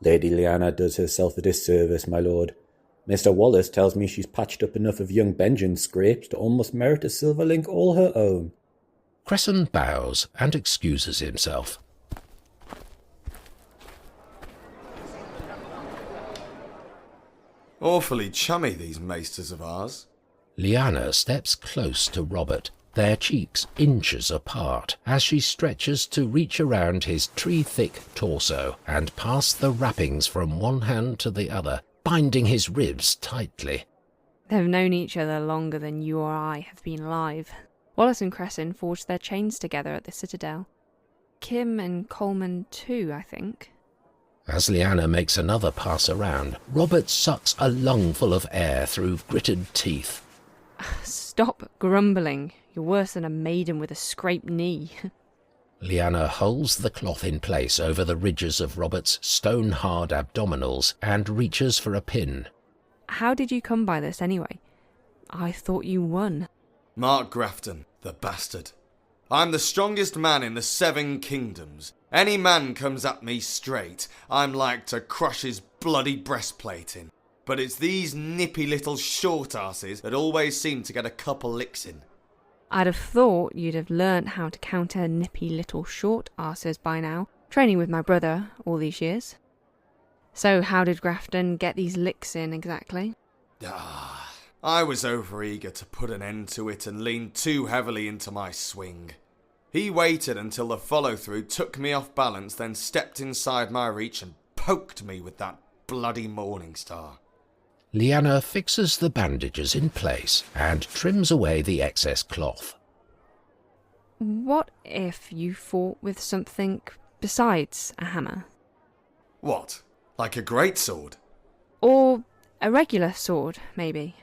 Lady Lyanna does herself a disservice, my lord. Mr. Wallace tells me she's patched up enough of young Benjamin's scrapes to almost merit a silver link all her own. Cresson bows and excuses himself. Awfully chummy, these maesters of ours. Lyanna steps close to Robert, their cheeks inches apart, as she stretches to reach around his tree-thick torso and pass the wrappings from one hand to the other, binding his ribs tightly. They've known each other longer than you or I have been alive. Wallace and Cresson forged their chains together at the Citadel. Kim and Coleman too, I think. As Lyanna makes another pass around, Robert sucks a lungful of air through gritted teeth. Stop grumbling. You're worse than a maiden with a scraped knee. Lyanna holds the cloth in place over the ridges of Robert's stone-hard abdominals and reaches for a pin. How did you come by this anyway? I thought you won. Mark Grafton, the bastard. I'm the strongest man in the 7 kingdoms. Any man comes at me straight, I'm like to crush his bloody breastplate in. But it's these nippy little short asses that always seem to get a couple licks in. I'd have thought you'd have learnt how to counter nippy little short asses by now, training with my brother all these years. So how did Grafton get these licks in exactly? I was overeager to put an end to it and leaned too heavily into my swing. He waited until the follow-through took me off balance, then stepped inside my reach and poked me with that bloody morning star. Lyanna fixes the bandages in place and trims away the excess cloth. What if you fought with something besides a hammer? What? Like a greatsword? Or a regular sword, maybe?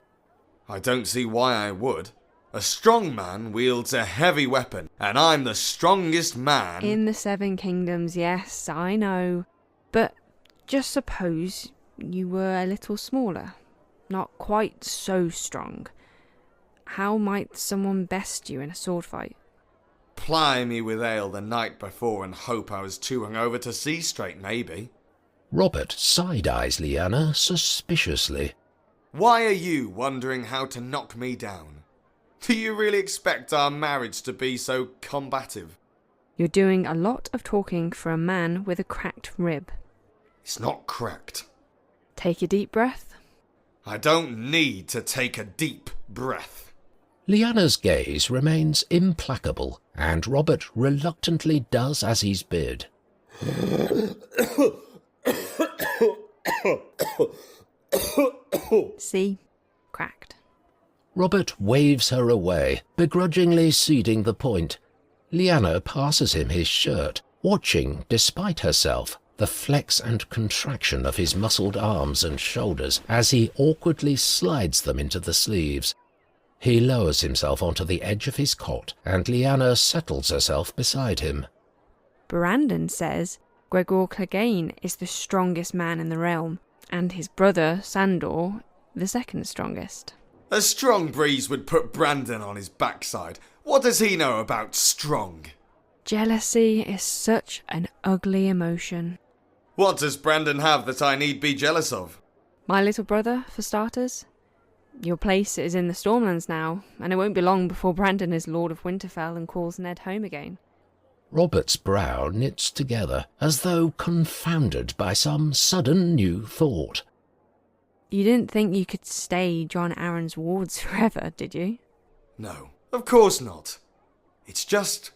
I don't see why I would. A strong man wields a heavy weapon, and I'm the strongest man... In the 7 kingdoms, yes, I know. But just suppose you were a little smaller. Not quite so strong. How might someone best you in a sword fight? Ply me with ale the night before and hope I was too hungover to see straight, maybe. Robert side-eyes Lyanna suspiciously. Why are you wondering how to knock me down? Do you really expect our marriage to be so combative? You're doing a lot of talking for a man with a cracked rib. It's not cracked. Take a deep breath. I don't need to take a deep breath. Lyanna's gaze remains implacable, and Robert reluctantly does as he's bid. See? Cracked. Robert waves her away, begrudgingly ceding the point. Lyanna passes him his shirt, watching, despite herself, the flex and contraction of his muscled arms and shoulders as he awkwardly slides them into the sleeves. He lowers himself onto the edge of his cot, and Lyanna settles herself beside him. Brandon says Gregor Clegane is the strongest man in the realm, and his brother, Sandor, the second strongest. A strong breeze would put Brandon on his backside. What does he know about strong? Jealousy is such an ugly emotion. What does Brandon have that I need be jealous of? My little brother, for starters. Your place is in the Stormlands now, and it won't be long before Brandon is Lord of Winterfell and calls Ned home again. Robert's brow knits together, as though confounded by some sudden new thought. You didn't think you could stay John Arryn's wards forever, did you? No, of course not. It's just,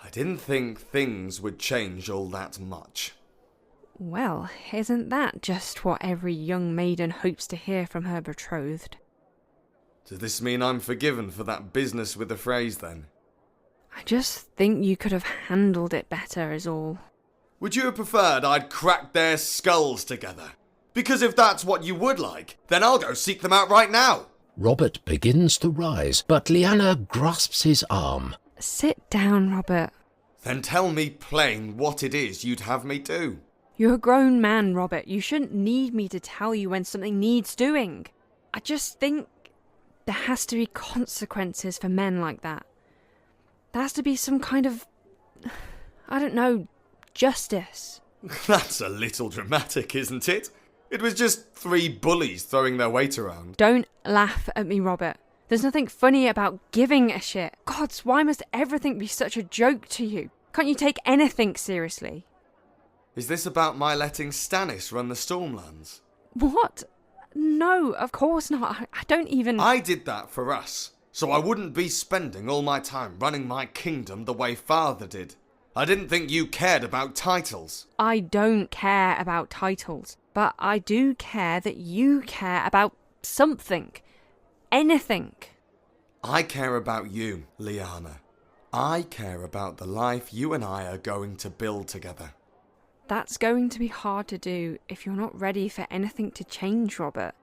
I didn't think things would change all that much. Well, isn't that just what every young maiden hopes to hear from her betrothed? Does this mean I'm forgiven for that business with the phrase, then? I just think you could have handled it better, is all. Would you have preferred I'd cracked their skulls together? Because if that's what you would like, then I'll go seek them out right now. Robert begins to rise, but Lyanna grasps his arm. Sit down, Robert. Then tell me plain what it is you'd have me do. You're a grown man, Robert. You shouldn't need me to tell you when something needs doing. I just think there has to be consequences for men like that. There has to be some kind of, I don't know, justice. That's a little dramatic, isn't it? It was just 3 bullies throwing their weight around. Don't laugh at me, Robert. There's nothing funny about giving a shit. Gods, why must everything be such a joke to you? Can't you take anything seriously? Is this about my letting Stannis run the Stormlands? What? No, of course not. I don't even... I did that for us, so I wouldn't be spending all my time running my kingdom the way Father did. I didn't think you cared about titles. I don't care about titles, but I do care that you care about something. Anything. I care about you, Lyanna. I care about the life you and I are going to build together. That's going to be hard to do if you're not ready for anything to change, Robert.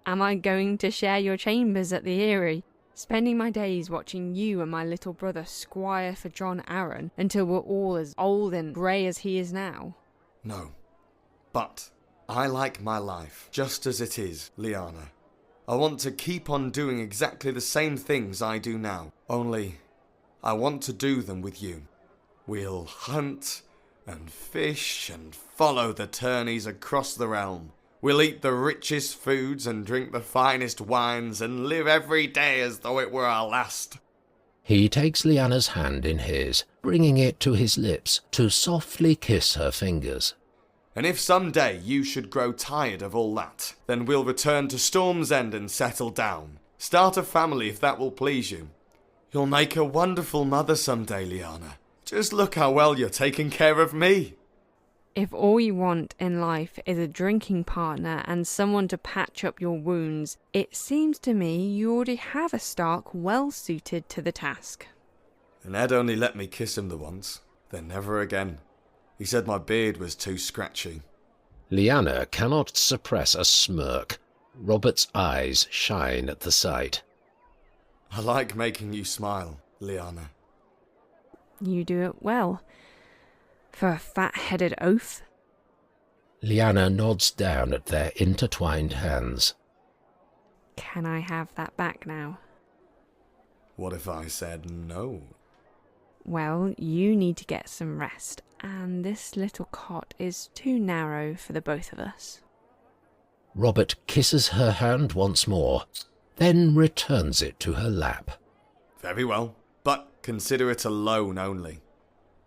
Am I going to share your chambers at the Eyrie, spending my days watching you and my little brother squire for John Arryn until we're all as old and grey as he is now? No. But I like my life just as it is, Lyanna. I want to keep on doing exactly the same things I do now, only I want to do them with you. We'll hunt and fish and follow the tourneys across the realm. We'll eat the richest foods and drink the finest wines and live every day as though it were our last. He takes Lyanna's hand in his, bringing it to his lips to softly kiss her fingers. And if someday you should grow tired of all that, then we'll return to Storm's End and settle down. Start a family if that will please you. You'll make a wonderful mother someday, Lyanna. Just look how well you're taking care of me. If all you want in life is a drinking partner and someone to patch up your wounds, it seems to me you already have a Stark well suited to the task. And Ed only let me kiss him the once, then never again. He said my beard was too scratchy. Lyanna cannot suppress a smirk. Robert's eyes shine at the sight. I like making you smile, Lyanna. You do it well. For a fat-headed oaf. Lyanna nods down at their intertwined hands. Can I have that back now? What if I said no? Well, you need to get some rest, and this little cot is too narrow for the both of us. Robert kisses her hand once more, then returns it to her lap. Very well, but consider it a loan only.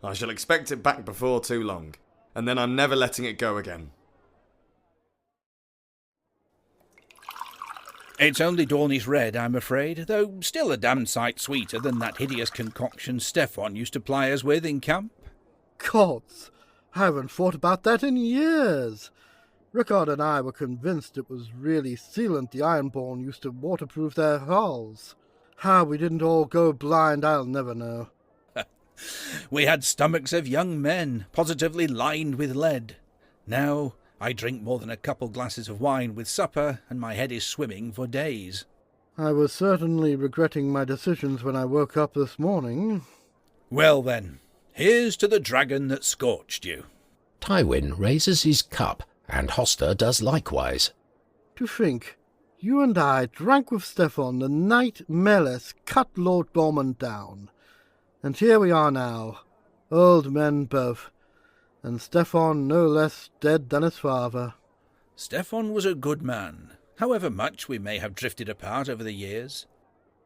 I shall expect it back before too long, and then I'm never letting it go again. It's only Dorney's Red, I'm afraid, though still a damned sight sweeter than that hideous concoction Steffon used to ply us with in camp. Gods, I haven't thought about that in years. Rhaegar and I were convinced it was really sealant the Ironborn used to waterproof their hulls. How we didn't all go blind, I'll never know. We had stomachs of young men, positively lined with lead. Now I drink more than a couple glasses of wine with supper, and my head is swimming for days. I was certainly regretting my decisions when I woke up this morning. Well then, here's to the dragon that scorched you. Tywin raises his cup, and Hoster does likewise. To think, You and I drank with Steffon the night Meller cut Lord Dormont down. And here we are now, old men both, and Steffon no less dead than his father. Steffon was a good man, however much we may have drifted apart over the years.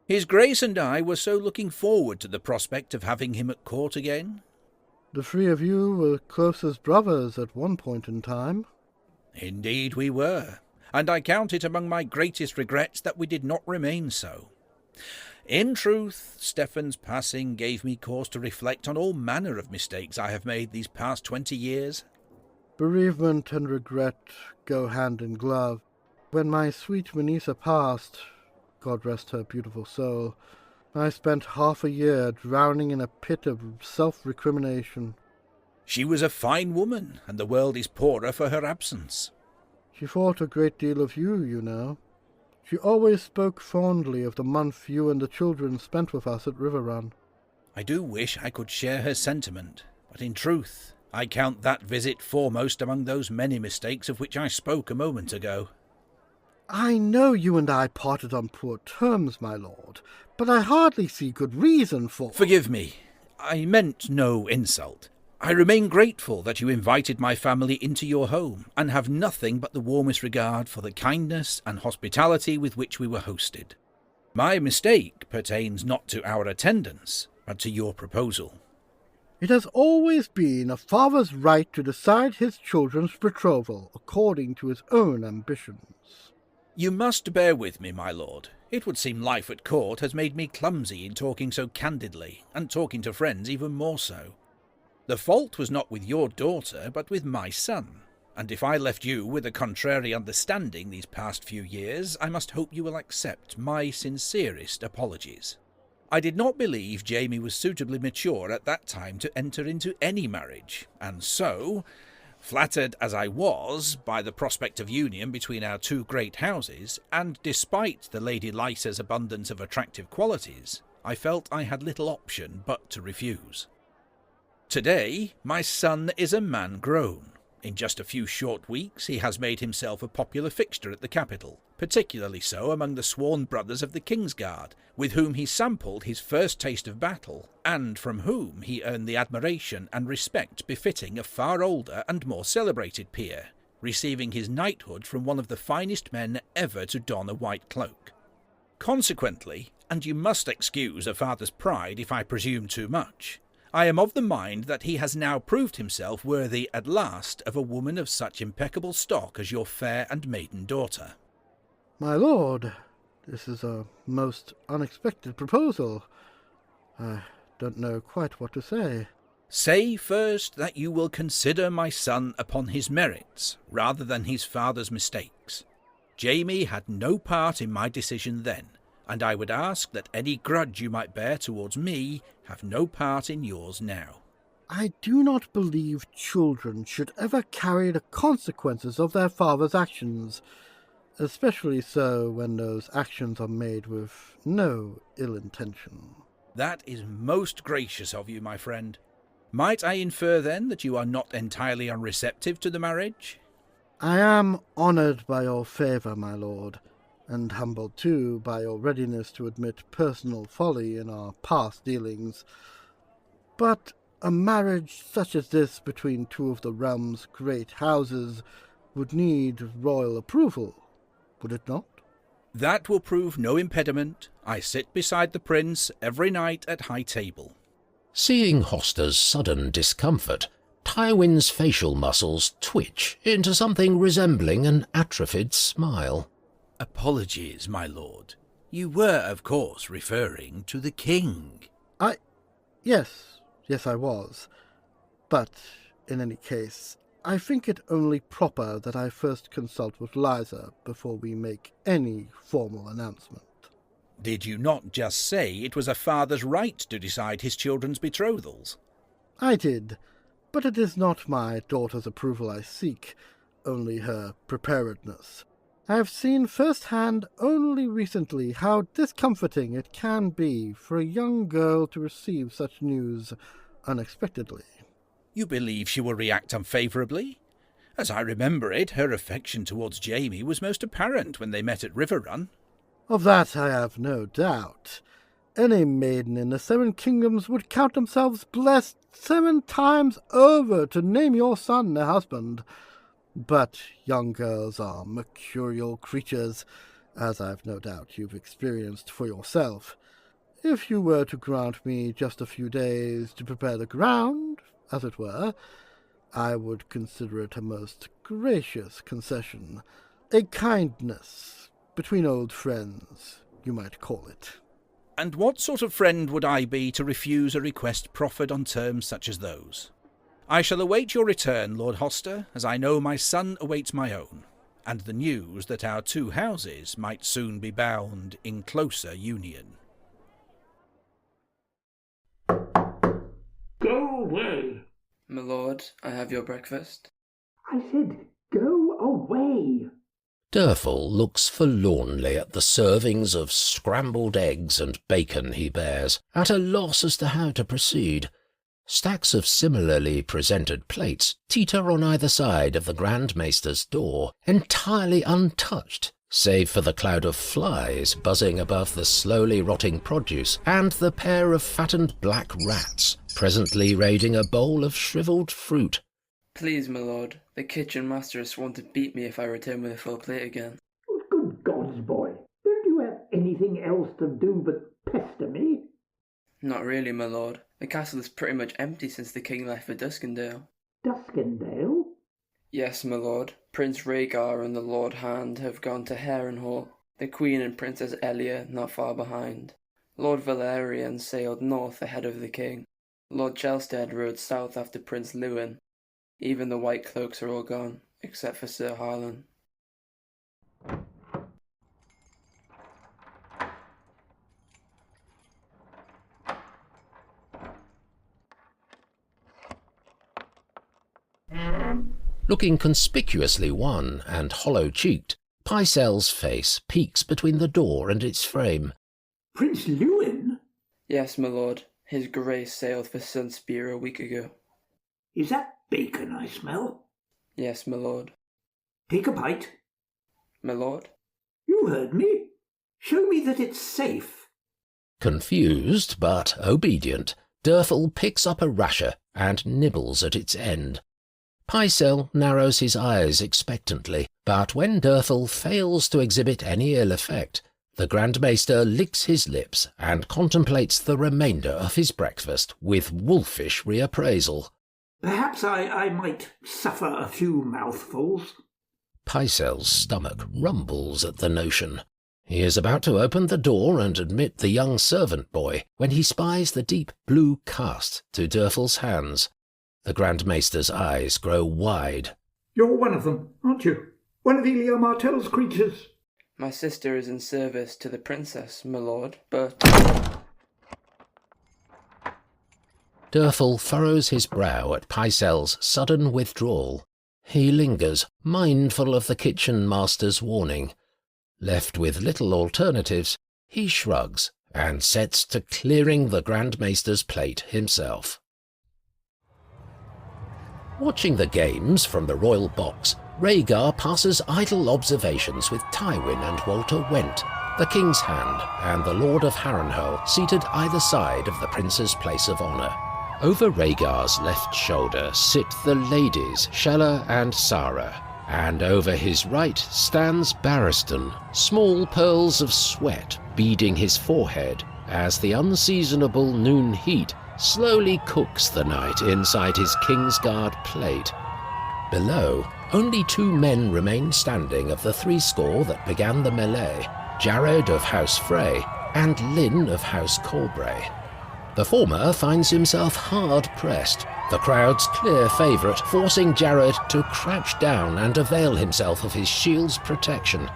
His Grace and I were so looking forward to the prospect of having him at court again. The three of you were close as brothers at one point in time. Indeed we were, and I count it among my greatest regrets that we did not remain so. In truth, Steffon's passing gave me cause to reflect on all manner of mistakes I have made these past 20 years. Bereavement and regret go hand in glove. When my sweet Menisa passed, God rest her beautiful soul, I spent half a year drowning in a pit of self-recrimination. She was a fine woman, and the world is poorer for her absence. She thought a great deal of you, you know. She always spoke fondly of the month you and the children spent with us at River Run. I do wish I could share her sentiment, but in truth, I count that visit foremost among those many mistakes of which I spoke a moment ago. I know you and I parted on poor terms, my lord, but I hardly see good reason for— Forgive me. I meant no insult. I remain grateful that you invited my family into your home, and have nothing but the warmest regard for the kindness and hospitality with which we were hosted. My mistake pertains not to our attendance, but to your proposal. It has always been a father's right to decide his children's betrothal according to his own ambitions. You must bear with me, my lord. It would seem life at court has made me clumsy in talking so candidly, and talking to friends even more so. The fault was not with your daughter, but with my son, and if I left you with a contrary understanding these past few years, I must hope you will accept my sincerest apologies. I did not believe Jamie was suitably mature at that time to enter into any marriage, and so, flattered as I was by the prospect of union between our two great houses, and despite the Lady Lysa's abundance of attractive qualities, I felt I had little option but to refuse. Today, my son is a man grown. In just a few short weeks, he has made himself a popular fixture at the capital, particularly so among the sworn brothers of the Kingsguard, with whom he sampled his first taste of battle, and from whom he earned the admiration and respect befitting a far older and more celebrated peer, receiving his knighthood from one of the finest men ever to don a white cloak. Consequently, and you must excuse a father's pride if I presume too much, I am of the mind that he has now proved himself worthy at last of a woman of such impeccable stock as your fair and maiden daughter. My lord, this is a most unexpected proposal. I don't know quite what to say. Say first that you will consider my son upon his merits, rather than his father's mistakes. Jamie had no part in my decision then, and I would ask that any grudge you might bear towards me have no part in yours now. I do not believe children should ever carry the consequences of their father's actions, especially so when those actions are made with no ill intention. That is most gracious of you, my friend. Might I infer, then, that you are not entirely unreceptive to the marriage? I am honoured by your favour, my lord, and humbled too by your readiness to admit personal folly in our past dealings. But a marriage such as this between two of the realm's great houses would need royal approval, would it not? That will prove no impediment. I sit beside the prince every night at high table. Seeing Hoster's sudden discomfort, Tywin's facial muscles twitch into something resembling an atrophied smile. Apologies, my lord. You were, of course, referring to the king. Yes, I was. But, in any case, I think it only proper that I first consult with Lysa before we make any formal announcement. Did you not just say it was a father's right to decide his children's betrothals? I did, but it is not my daughter's approval I seek, only her preparedness. I have seen firsthand only recently how discomforting it can be for a young girl to receive such news unexpectedly. You believe she will react unfavourably? As I remember it, her affection towards Jaime was most apparent when they met at Riverrun. Of that I have no doubt. Any maiden in the 7 kingdoms would count themselves blessed 7 times over to name your son their husband. But young girls are mercurial creatures, as I've no doubt you've experienced for yourself. If you were to grant me just a few days to prepare the ground, as it were, I would consider it a most gracious concession, a kindness between old friends, you might call it. And what sort of friend would I be to refuse a request proffered on terms such as those? I shall await your return, Lord Hoster, as I know my son awaits my own, and the news that our 2 houses might soon be bound in closer union. Go away! My lord, I have your breakfast. I said, go away! Derfel looks forlornly at the servings of scrambled eggs and bacon he bears, at a loss as to how to proceed. Stacks of similarly presented plates teeter on either side of the Grand Maester's door, entirely untouched, save for the cloud of flies buzzing above the slowly rotting produce and the pair of fattened black rats presently raiding a bowl of shriveled fruit. Please, my lord, the kitchen master has sworn to beat me if I return with a full plate again. Good gods, boy. Don't you have anything else to do but pester me? Not really, my lord. The castle is pretty much empty since the king left for Duskendale. Duskendale? Yes, my lord. Prince Rhaegar and the Lord Hand have gone to Harrenhal, the Queen and Princess Elia not far behind. Lord Valerian sailed north ahead of the king. Lord Chelstead rode south after Prince Lewin. Even the White Cloaks are all gone, except for Sir Harlan. Looking conspicuously wan and hollow-cheeked, Pycelle's face peeks between the door and its frame. Prince Lewin? Yes, my lord. His Grace sailed for Sunspear a week ago. Is that bacon I smell? Yes, my lord. Take a bite. My lord? You heard me. Show me that it's safe. Confused, but obedient, Derfel picks up a rasher and nibbles at its end. Pycelle narrows his eyes expectantly, but when Derfel fails to exhibit any ill effect, the Grand Maester licks his lips and contemplates the remainder of his breakfast with wolfish reappraisal. Perhaps I might suffer a few mouthfuls. Pycelle's stomach rumbles at the notion. He is about to open the door and admit the young servant boy when he spies the deep blue cast to Derfel's hands. The Grand Maester's eyes grow wide. You're one of them, aren't you? One of Ilio Martell's creatures. My sister is in service to the princess, my lord, but... Derfel furrows his brow at Pycelle's sudden withdrawal. He lingers, mindful of the kitchen master's warning. Left with little alternatives, he shrugs and sets to clearing the Grand Maester's plate himself. Watching the games from the royal box, Rhaegar passes idle observations with Tywin and Walter Went, the King's Hand and the Lord of Harrenhal seated either side of the Prince's place of honour. Over Rhaegar's left shoulder sit the ladies Shella and Sara, and over his right stands Barristan, small pearls of sweat beading his forehead as the unseasonable noon heat slowly cooks the night inside his Kingsguard plate. Below, only 2 men remain standing of the 60 that began the melee, Jared of House Frey and Lyn of House Corbray. The former finds himself hard-pressed, the crowd's clear favourite forcing Jared to crouch down and avail himself of his shield's protection.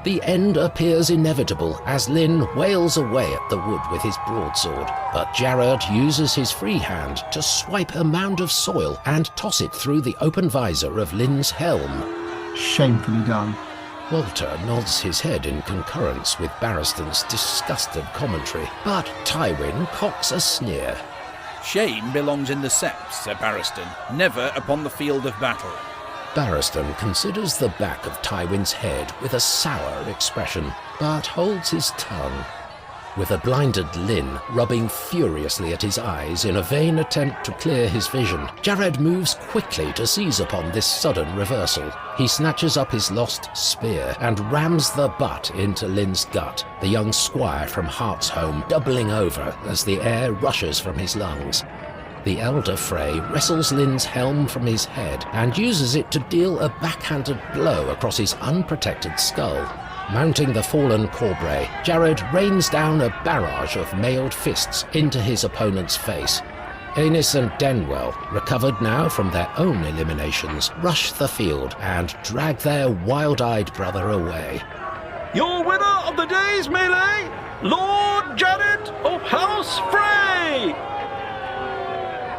The end appears inevitable as Lyn wails away at the wood with his broadsword, but Jared uses his free hand to swipe a mound of soil and toss it through the open visor of Lyn's helm. Shamefully done. Walter nods his head in concurrence with Barristan's disgusted commentary, but Tywin cocks a sneer. Shame belongs in the septs, Sir Barristan, never upon the field of battle. Barristan considers the back of Tywin's head with a sour expression, but holds his tongue. With a blinded Lyn rubbing furiously at his eyes in a vain attempt to clear his vision, Jared moves quickly to seize upon this sudden reversal. He snatches up his lost spear and rams the butt into Lyn's gut, the young squire from Heartsholm doubling over as the air rushes from his lungs. The elder Frey wrestles Lyn's helm from his head and uses it to deal a backhanded blow across his unprotected skull. Mounting the fallen Corbray, Jared rains down a barrage of mailed fists into his opponent's face. Aenys and Denwell, recovered now from their own eliminations, rush the field and drag their wild-eyed brother away. Your winner of the day's melee, Lord Jared of House Frey!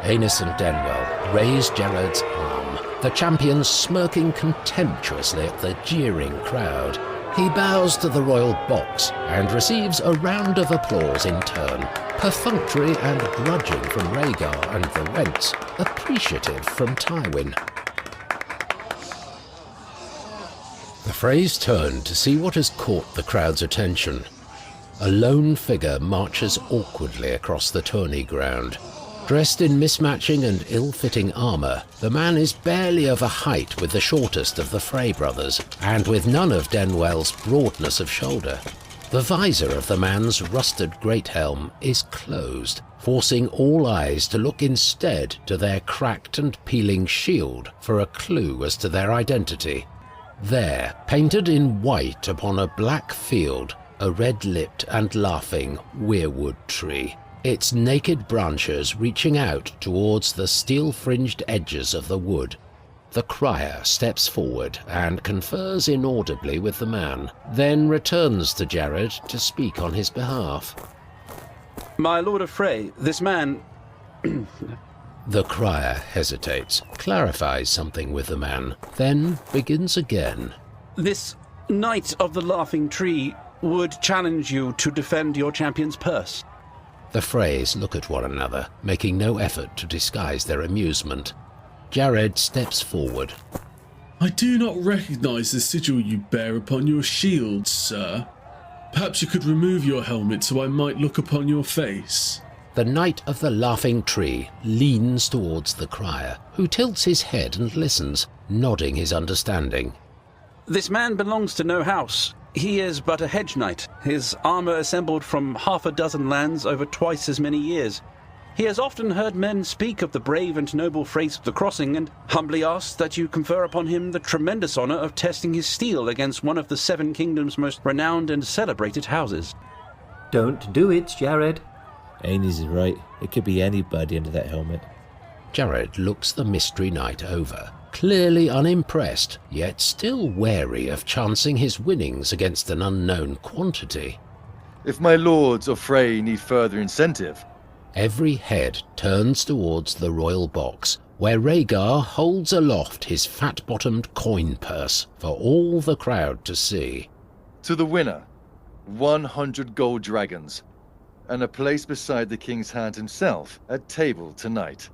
Aenys and Denwell raise Jared's arm, the champion smirking contemptuously at the jeering crowd. He bows to the royal box and receives a round of applause in turn, perfunctory and grudging from Rhaegar and the Wentz, appreciative from Tywin. The Freys turn to see what has caught the crowd's attention. A lone figure marches awkwardly across the tourney ground. Dressed in mismatching and ill-fitting armour, the man is barely of a height with the shortest of the Frey brothers, and with none of Denwell's broadness of shoulder. The visor of the man's rusted great helm is closed, forcing all eyes to look instead to their cracked and peeling shield for a clue as to their identity. There, painted in white upon a black field, a red-lipped and laughing weirwood tree, its naked branches reaching out towards the steel-fringed edges of the wood. The crier steps forward and confers inaudibly with the man, then returns to Jared to speak on his behalf. My Lord of Frey, this man... The crier hesitates, clarifies something with the man, then begins again. This Knight of the Laughing Tree would challenge you to defend your champion's purse. The Freys look at one another, making no effort to disguise their amusement. Jared steps forward. I do not recognise the sigil you bear upon your shield, sir. Perhaps you could remove your helmet so I might look upon your face. The Knight of the Laughing Tree leans towards the crier, who tilts his head and listens, nodding his understanding. This man belongs to no house. He is but a hedge knight, his armour assembled from 6 lands over twice as many years. He has often heard men speak of the brave and noble Freys of the Crossing, and humbly asks that you confer upon him the tremendous honour of testing his steel against one of the 7 kingdoms' most renowned and celebrated houses. Don't do it, Jared. Aenys is right. It could be anybody under that helmet. Jared looks the mystery knight over, clearly unimpressed, yet still wary of chancing his winnings against an unknown quantity. If my lords of Frey need further incentive... Every head turns towards the royal box, where Rhaegar holds aloft his fat-bottomed coin purse for all the crowd to see. To the winner, 100 gold dragons, and a place beside the King's Hand himself at table tonight.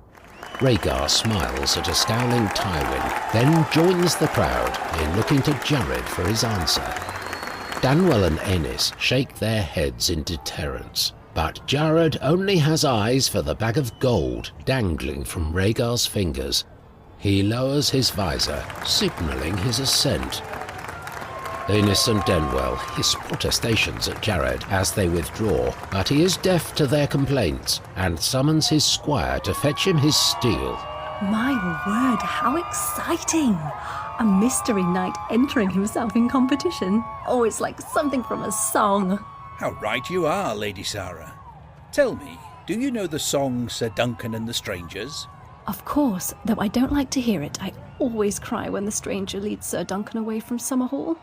Rhaegar smiles at a scowling Tywin, then joins the crowd in looking to Jared for his answer. Danwell and Aenys shake their heads in deterrence, but Jared only has eyes for the bag of gold dangling from Rhaegar's fingers. He lowers his visor, signalling his assent. Aenys and Denwell hiss protestations at Jared as they withdraw, but he is deaf to their complaints and summons his squire to fetch him his steel. My word, how exciting! A mystery knight entering himself in competition. Oh, it's like something from a song. How right you are, Lady Sarah. Tell me, do you know the song Sir Duncan and the Strangers? Of course, though I don't like to hear it. I always cry when the stranger leads Sir Duncan away from Summerhall.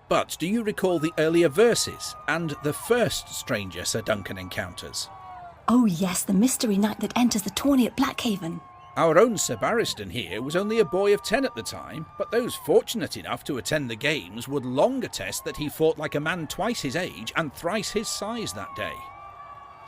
But do you recall the earlier verses and the first stranger Sir Duncan encounters? Oh yes, the mystery knight that enters the tourney at Blackhaven. Our own Sir Barristan here was only a boy of 10 at the time, but those fortunate enough to attend the games would long attest that he fought like a man twice his age and thrice his size that day.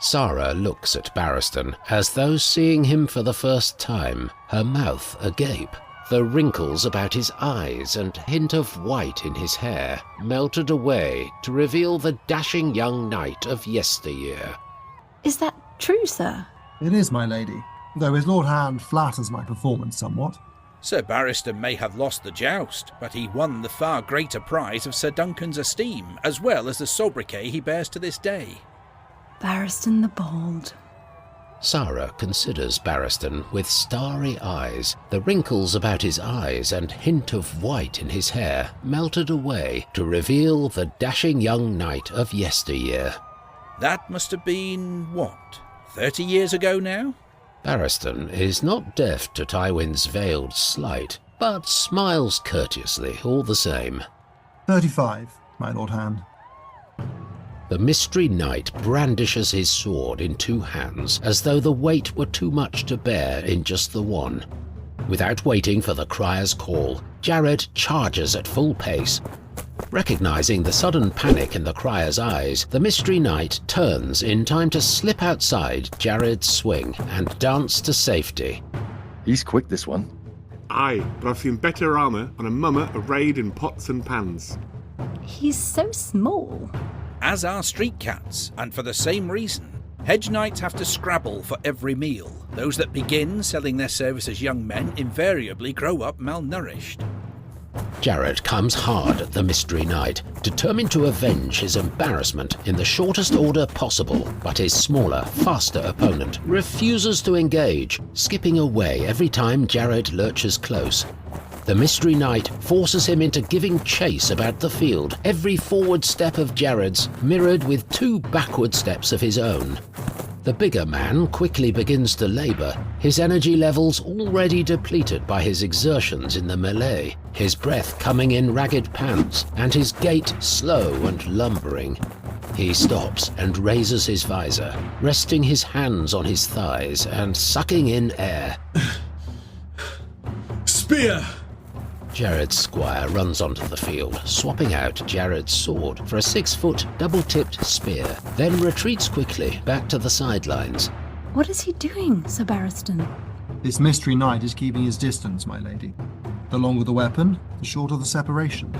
Sarah looks at Barristan as though seeing him for the first time, her mouth agape. the wrinkles about his eyes and hint of white in his hair melted away to reveal the dashing young knight of yesteryear. Is that true, sir? It is, my lady, though his Lord Hand flatters my performance somewhat. Sir Barristan may have lost the joust, but he won the far greater prize of Sir Duncan's esteem, as well as the sobriquet he bears to this day. Barristan the Bold. Sarah considers Barristan with starry eyes. The wrinkles about his eyes and hint of white in his hair melted away to reveal the dashing young knight of yesteryear. That must have been, what, 30 years ago now? Barristan is not deaf to Tywin's veiled slight, but smiles courteously all the same. 35, my Lord Hand. The Mystery Knight brandishes his sword in two hands, as though the weight were too much to bear in just the one. Without waiting for the crier's call, Jared charges at full pace. Recognizing the sudden panic in the crier's eyes, the Mystery Knight turns in time to slip outside Jared's swing and dance to safety. He's quick, this one. Aye, but I've seen better armour and a mummer arrayed in pots and pans. He's so small. As are street cats, and for the same reason. Hedge knights have to scrabble for every meal. Those that begin selling their service as young men invariably grow up malnourished. Jared comes hard at the Mystery Knight, determined to avenge his embarrassment in the shortest order possible, but his smaller, faster opponent refuses to engage, skipping away every time Jared lurches close. The Mystery Knight forces him into giving chase about the field, every forward step of Jared's mirrored with two backward steps of his own. The bigger man quickly begins to labour, his energy levels already depleted by his exertions in the melee, his breath coming in ragged pants, and his gait slow and lumbering. He stops and raises his visor, resting his hands on his thighs and sucking in air. Spear! Jared's squire runs onto the field, swapping out Jared's sword for a 6-foot double-tipped spear, then retreats quickly back to the sidelines. What is he doing, Sir Barristan? This Mystery Knight is keeping his distance, my lady. The longer the weapon, the shorter the separation.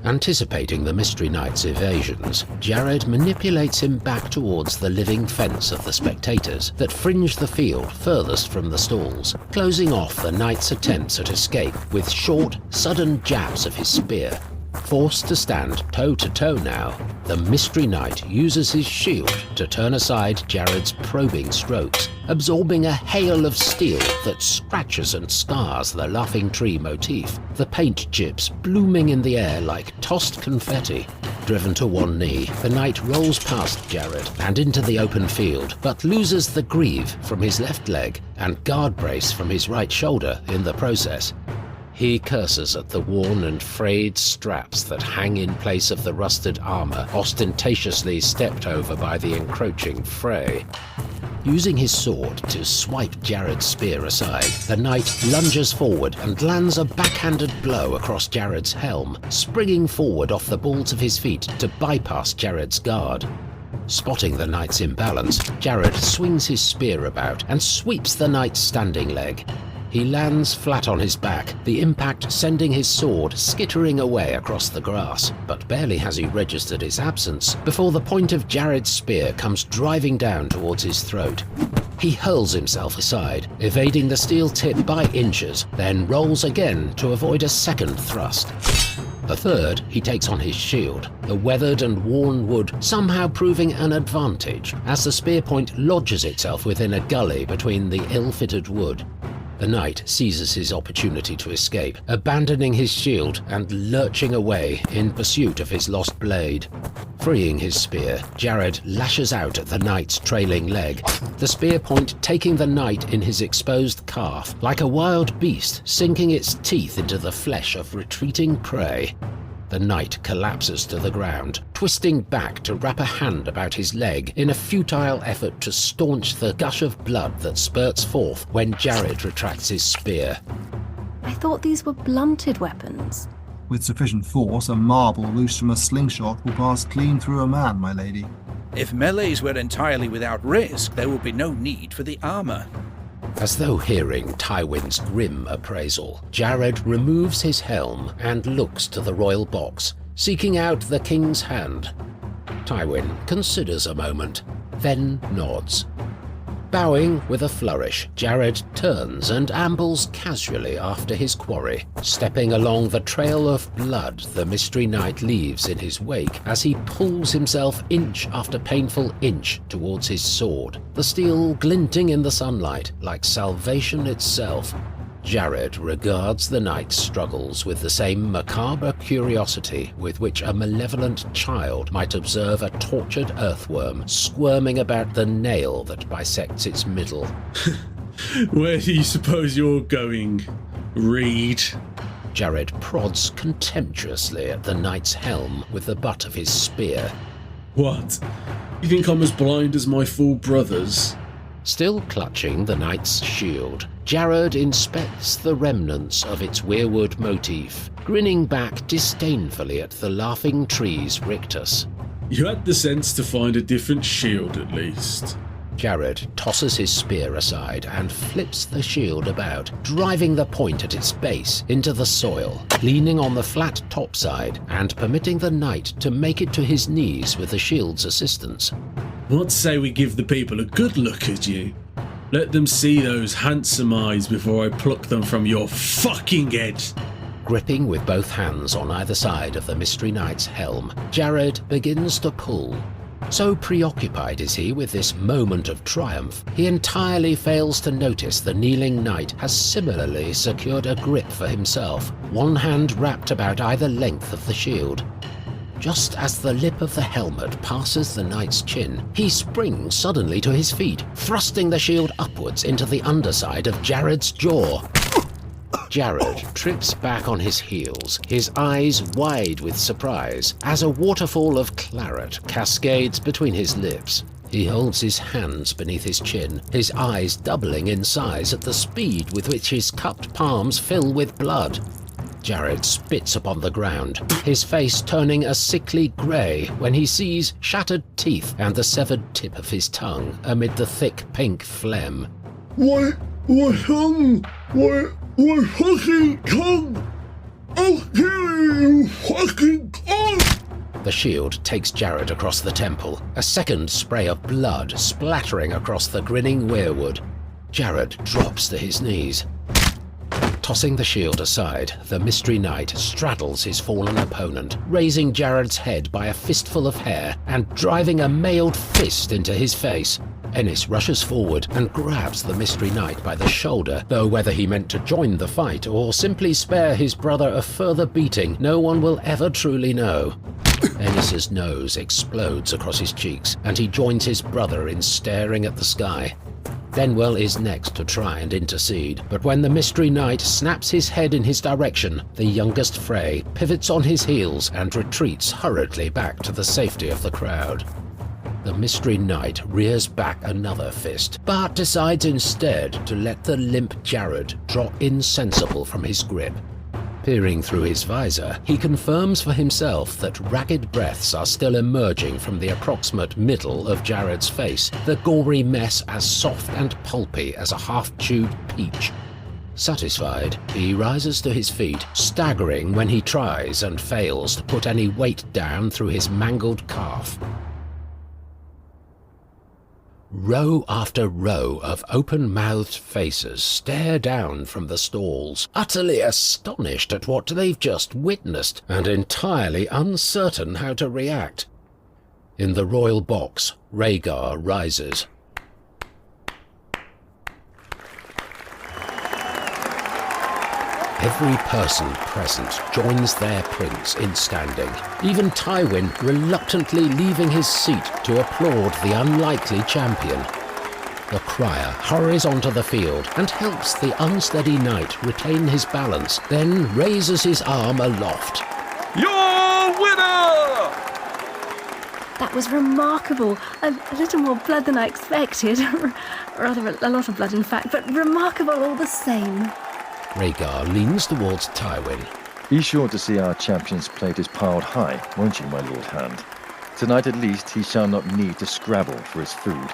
Anticipating the Mystery Knight's evasions, Jared manipulates him back towards the living fence of the spectators that fringe the field furthest from the stalls, closing off the knight's attempts at escape with short, sudden jabs of his spear. Forced to stand toe-to-toe now, the Mystery Knight uses his shield to turn aside Jared's probing strokes, absorbing a hail of steel that scratches and scars the Laughing Tree motif, the paint chips blooming in the air like tossed confetti. Driven to one knee, the knight rolls past Jared and into the open field, but loses the greave from his left leg and guard brace from his right shoulder in the process. He curses at the worn and frayed straps that hang in place of the rusted armour, ostentatiously stepped over by the encroaching fray. Using his sword to swipe Jared's spear aside, the knight lunges forward and lands a backhanded blow across Jared's helm, springing forward off the balls of his feet to bypass Jared's guard. Spotting the knight's imbalance, Jared swings his spear about and sweeps the knight's standing leg. He lands flat on his back, the impact sending his sword skittering away across the grass. But barely has he registered its absence before the point of Jared's spear comes driving down towards his throat. He hurls himself aside, evading the steel tip by inches, then rolls again to avoid a second thrust. The third he takes on his shield, the weathered and worn wood somehow proving an advantage as the spear point lodges itself within a gully between the ill-fitted wood. The knight seizes his opportunity to escape, abandoning his shield and lurching away in pursuit of his lost blade. Freeing his spear, Jared lashes out at the knight's trailing leg, the spear point taking the knight in his exposed calf, like a wild beast sinking its teeth into the flesh of retreating prey. The knight collapses to the ground, twisting back to wrap a hand about his leg in a futile effort to staunch the gush of blood that spurts forth when Jared retracts his spear. I thought these were blunted weapons. With sufficient force, a marble loosed from a slingshot will pass clean through a man, my lady. If melees were entirely without risk, there would be no need for the armour. As though hearing Tywin's grim appraisal, Jared removes his helm and looks to the royal box, seeking out the king's hand. Tywin considers a moment, then nods. Bowing with a flourish, Jared turns and ambles casually after his quarry, stepping along the trail of blood the Mystery Knight leaves in his wake as he pulls himself inch after painful inch towards his sword, the steel glinting in the sunlight like salvation itself. Jared regards the knight's struggles with the same macabre curiosity with which a malevolent child might observe a tortured earthworm squirming about the nail that bisects its middle. Where do you suppose you're going, Reed? Jared prods contemptuously at the knight's helm with the butt of his spear. What? You think I'm as blind as my full brothers? Still clutching the knight's shield, Jared inspects the remnants of its weirwood motif, grinning back disdainfully at the laughing tree's rictus. You had the sense to find a different shield at least. Jared tosses his spear aside and flips the shield about, driving the point at its base into the soil, leaning on the flat topside and permitting the knight to make it to his knees with the shield's assistance. What say we give the people a good look at you? Let them see those handsome eyes before I pluck them from your fucking head. Gripping with both hands on either side of the Mystery Knight's helm, Jared begins to pull. So preoccupied is he with this moment of triumph, he entirely fails to notice the kneeling knight has similarly secured a grip for himself, one hand wrapped about either length of the shield. Just as the lip of the helmet passes the knight's chin, he springs suddenly to his feet, thrusting the shield upwards into the underside of Jared's jaw. Jared trips back on his heels, his eyes wide with surprise, as a waterfall of claret cascades between his lips. He holds his hands beneath his chin, his eyes doubling in size at the speed with which his cupped palms fill with blood. Jared spits upon the ground, his face turning a sickly grey when he sees shattered teeth and the severed tip of his tongue amid the thick pink phlegm. What fucking tongue? I'll kill you, fucking tongue! The shield takes Jared across the temple, a second spray of blood splattering across the grinning weirwood. Jared drops to his knees. Tossing the shield aside, the Mystery Knight straddles his fallen opponent, raising Jared's head by a fistful of hair and driving a mailed fist into his face. Ennis rushes forward and grabs the Mystery Knight by the shoulder, though whether he meant to join the fight or simply spare his brother a further beating, no one will ever truly know. Ennis's nose explodes across his cheeks, and he joins his brother in staring at the sky. Denwell is next to try and intercede, but when the Mystery Knight snaps his head in his direction, the youngest Frey pivots on his heels and retreats hurriedly back to the safety of the crowd. The Mystery Knight rears back another fist, but decides instead to let the limp Jared drop insensible from his grip. Peering through his visor, he confirms for himself that ragged breaths are still emerging from the approximate middle of Jared's face, the gory mess as soft and pulpy as a half-chewed peach. Satisfied, he rises to his feet, staggering when he tries and fails to put any weight down through his mangled calf. Row after row of open-mouthed faces stare down from the stalls, utterly astonished at what they've just witnessed and entirely uncertain how to react. In the royal box, Rhaegar rises. Every person present joins their prince in standing, even Tywin reluctantly leaving his seat to applaud the unlikely champion. The crier hurries onto the field and helps the unsteady knight retain his balance, then raises his arm aloft. Your winner! That was remarkable. A little more blood than I expected. Rather, a lot of blood, in fact, but remarkable all the same. Rhaegar leans towards Tywin. Be sure to see our champion's plate is piled high, won't you, my Lord Hand? Tonight at least he shall not need to scrabble for his food.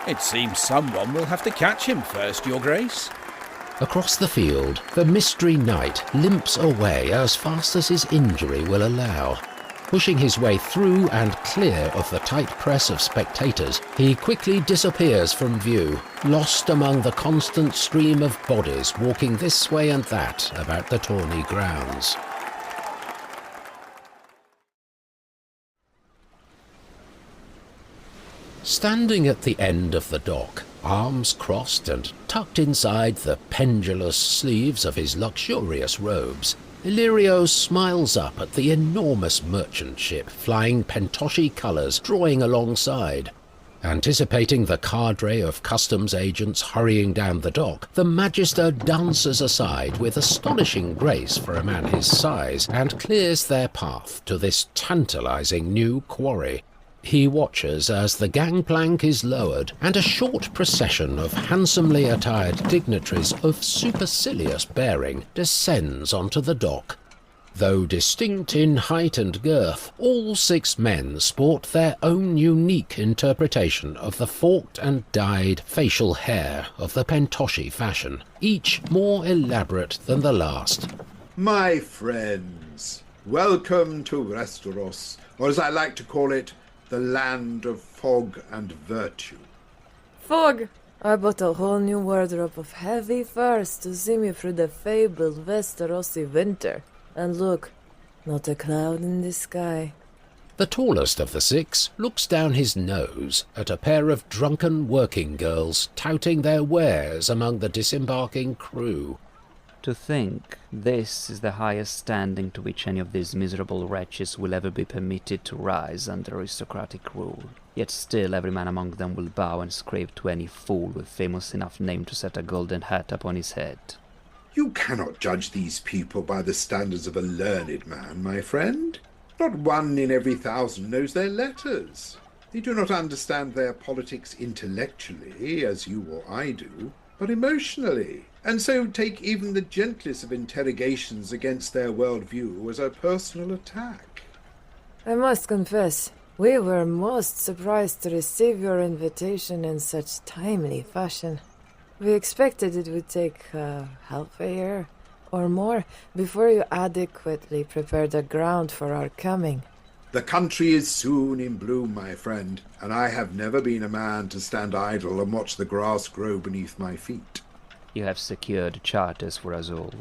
It seems someone will have to catch him first, Your Grace. Across the field, the mystery knight limps away as fast as his injury will allow. Pushing his way through and clear of the tight press of spectators, he quickly disappears from view, lost among the constant stream of bodies walking this way and that about the tawny grounds. Standing at the end of the dock, arms crossed and tucked inside the pendulous sleeves of his luxurious robes, Illyrio smiles up at the enormous merchant ship flying Pentoshi colours drawing alongside. Anticipating the cadre of customs agents hurrying down the dock, the Magister dances aside with astonishing grace for a man his size and clears their path to this tantalising new quarry. He watches as the gangplank is lowered and a short procession of handsomely attired dignitaries of supercilious bearing descends onto the dock. Though distinct in height and girth, all 6 men sport their own unique interpretation of the forked and dyed facial hair of the Pentoshi fashion, each more elaborate than the last. My friends, welcome to Westeros, or as I like to call it, the land of fog and virtue. Fog! I bought a whole new wardrobe of heavy furs to see me through the fabled Westerosi winter. And look, not a cloud in the sky. The tallest of the 6 looks down his nose at a pair of drunken working girls touting their wares among the disembarking crew. To think this is the highest standing to which any of these miserable wretches will ever be permitted to rise under aristocratic rule. Yet still every man among them will bow and scrape to any fool with famous enough name to set a golden hat upon his head. You cannot judge these people by the standards of a learned man, my friend. Not 1 in every 1,000 knows their letters. They do not understand their politics intellectually, as you or I do, but emotionally, and so take even the gentlest of interrogations against their worldview as a personal attack. I must confess, we were most surprised to receive your invitation in such timely fashion. We expected it would take half a year or more before you adequately prepared the ground for our coming. The country is soon in bloom, my friend, and I have never been a man to stand idle and watch the grass grow beneath my feet. You have secured charters for us all.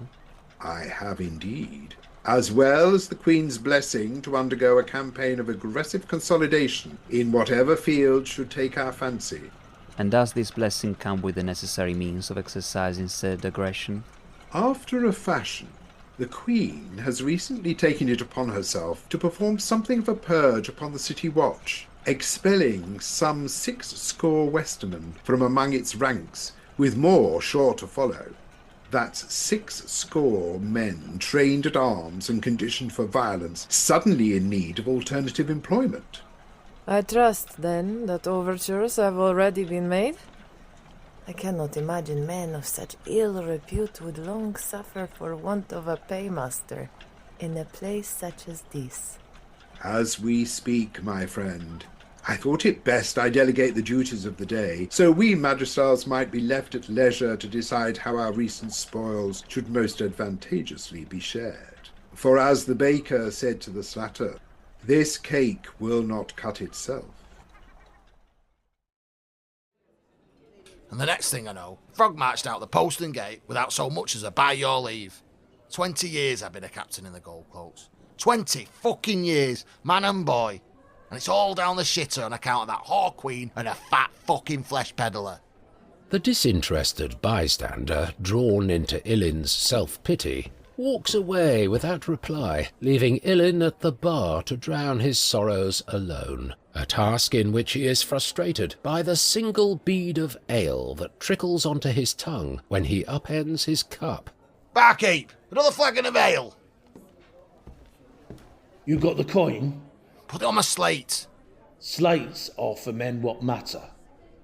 I have indeed, as well as the Queen's blessing to undergo a campaign of aggressive consolidation in whatever field should take our fancy. And does this blessing come with the necessary means of exercising said aggression? After a fashion. The Queen has recently taken it upon herself to perform something of a purge upon the City Watch, expelling some 60 Westermen from among its ranks, with more sure to follow. That's 60 men trained at arms and conditioned for violence, suddenly in need of alternative employment. I trust, then, that overtures have already been made? I cannot imagine men of such ill repute would long suffer for want of a paymaster in a place such as this. As we speak, my friend, I thought it best I delegate the duties of the day, so we magistrals might be left at leisure to decide how our recent spoils should most advantageously be shared. For as the baker said to the slatter, this cake will not cut itself. And the next thing I know, Frog marched out the postern gate without so much as a by your leave. 20 years I've been a captain in the Gold Cloaks. 20 fucking years, man and boy. And it's all down the shitter on account of that whore queen and a fat fucking flesh peddler. The disinterested bystander, drawn into Ilin's self-pity, walks away without reply, leaving Ilyn at the bar to drown his sorrows alone, a task in which he is frustrated by the single bead of ale that trickles onto his tongue when he upends his cup. Barkeep, another flagon of ale. You got the coin? Put it on my slate. Slates are for men what matter.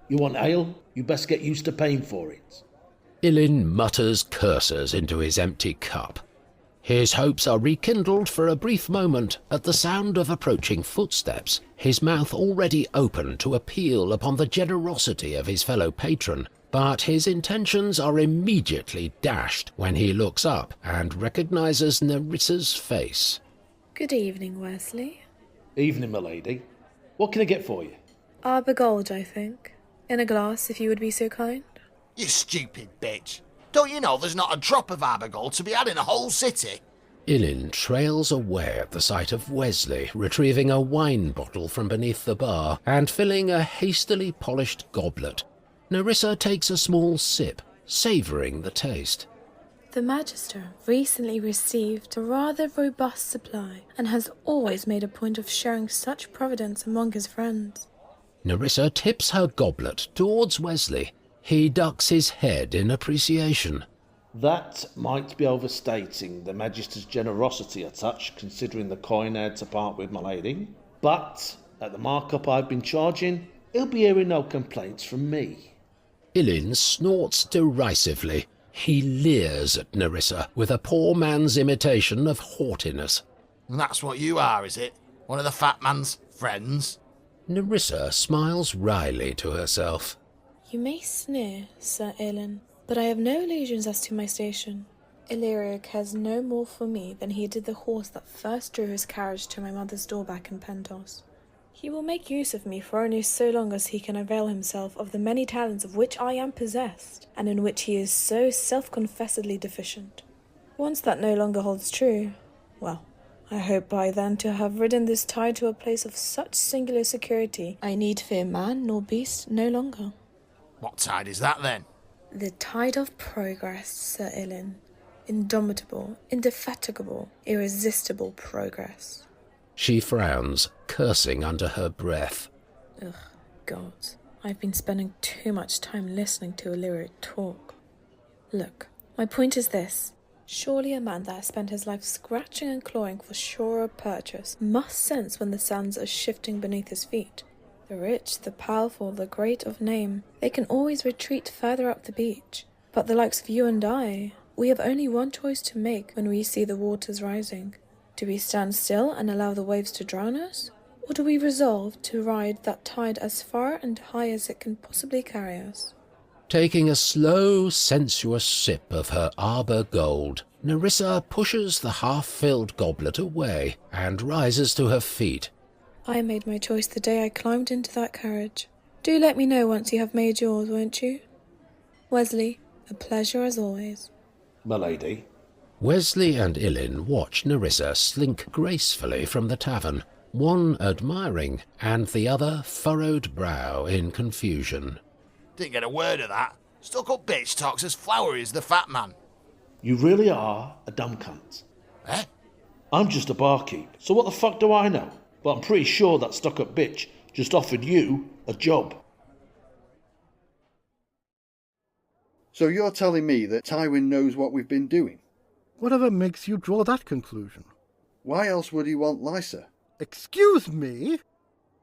You want ale? You best get used to paying for it. Ilyn mutters curses into his empty cup. His hopes are rekindled for a brief moment at the sound of approaching footsteps, his mouth already open to appeal upon the generosity of his fellow patron. But his intentions are immediately dashed when he looks up and recognises Narissa's face. Good evening, Wesley. Evening, my lady. What can I get for you? Arbor gold, I think. In a glass, if you would be so kind. You stupid bitch. Don't you know there's not a drop of arbor gold to be had in the whole city? Illyn trails away at the sight of Wesley retrieving a wine bottle from beneath the bar and filling a hastily polished goblet. Narissa takes a small sip, savouring the taste. The Magister recently received a rather robust supply and has always made a point of sharing such providence among his friends. Narissa tips her goblet towards Wesley. He ducks his head in appreciation. That might be overstating the Magister's generosity a touch, considering the coin I had to part with, my lady. But at the markup I've been charging, he'll be hearing no complaints from me. Illyn snorts derisively. He leers at Narissa with a poor man's imitation of haughtiness. And that's what you are, is it? One of the fat man's friends? Narissa smiles wryly to herself. You may sneer, Sir Illyn, but I have no illusions as to my station. Illyrio cares no more for me than he did the horse that first drew his carriage to my mother's door back in Pentos. He will make use of me for only so long as he can avail himself of the many talents of which I am possessed, and in which he is so self-confessedly deficient. Once that no longer holds true, well, I hope by then to have ridden this tide to a place of such singular security I need fear man nor beast no longer. What tide is that, then? The tide of progress, Sir Illyn. Indomitable, indefatigable, irresistible progress. She frowns, cursing under her breath. Ugh, God. I've been spending too much time listening to Illyrio talk. Look, my point is this. Surely a man that has spent his life scratching and clawing for surer purchase must sense when the sands are shifting beneath his feet. The rich, the powerful, the great of name, they can always retreat further up the beach. But the likes of you and I, we have only one choice to make when we see the waters rising. Do we stand still and allow the waves to drown us? Or do we resolve to ride that tide as far and high as it can possibly carry us? Taking a slow, sensuous sip of her arbor gold, Narissa pushes the half-filled goblet away and rises to her feet. I made my choice the day I climbed into that carriage. Do let me know once you have made yours, won't you? Wesley, a pleasure as always. My lady. Wesley and Illyn watch Narissa slink gracefully from the tavern, one admiring and the other furrowed brow in confusion. Didn't get a word of that. Stuck-up bitch talks as flowery as the fat man. You really are a dumb cunt. Eh? I'm just a barkeep, so what the fuck do I know? But I'm pretty sure that stuck-up bitch just offered you a job. So you're telling me that Tywin knows what we've been doing? Whatever makes you draw that conclusion? Why else would he want Lysa? Excuse me?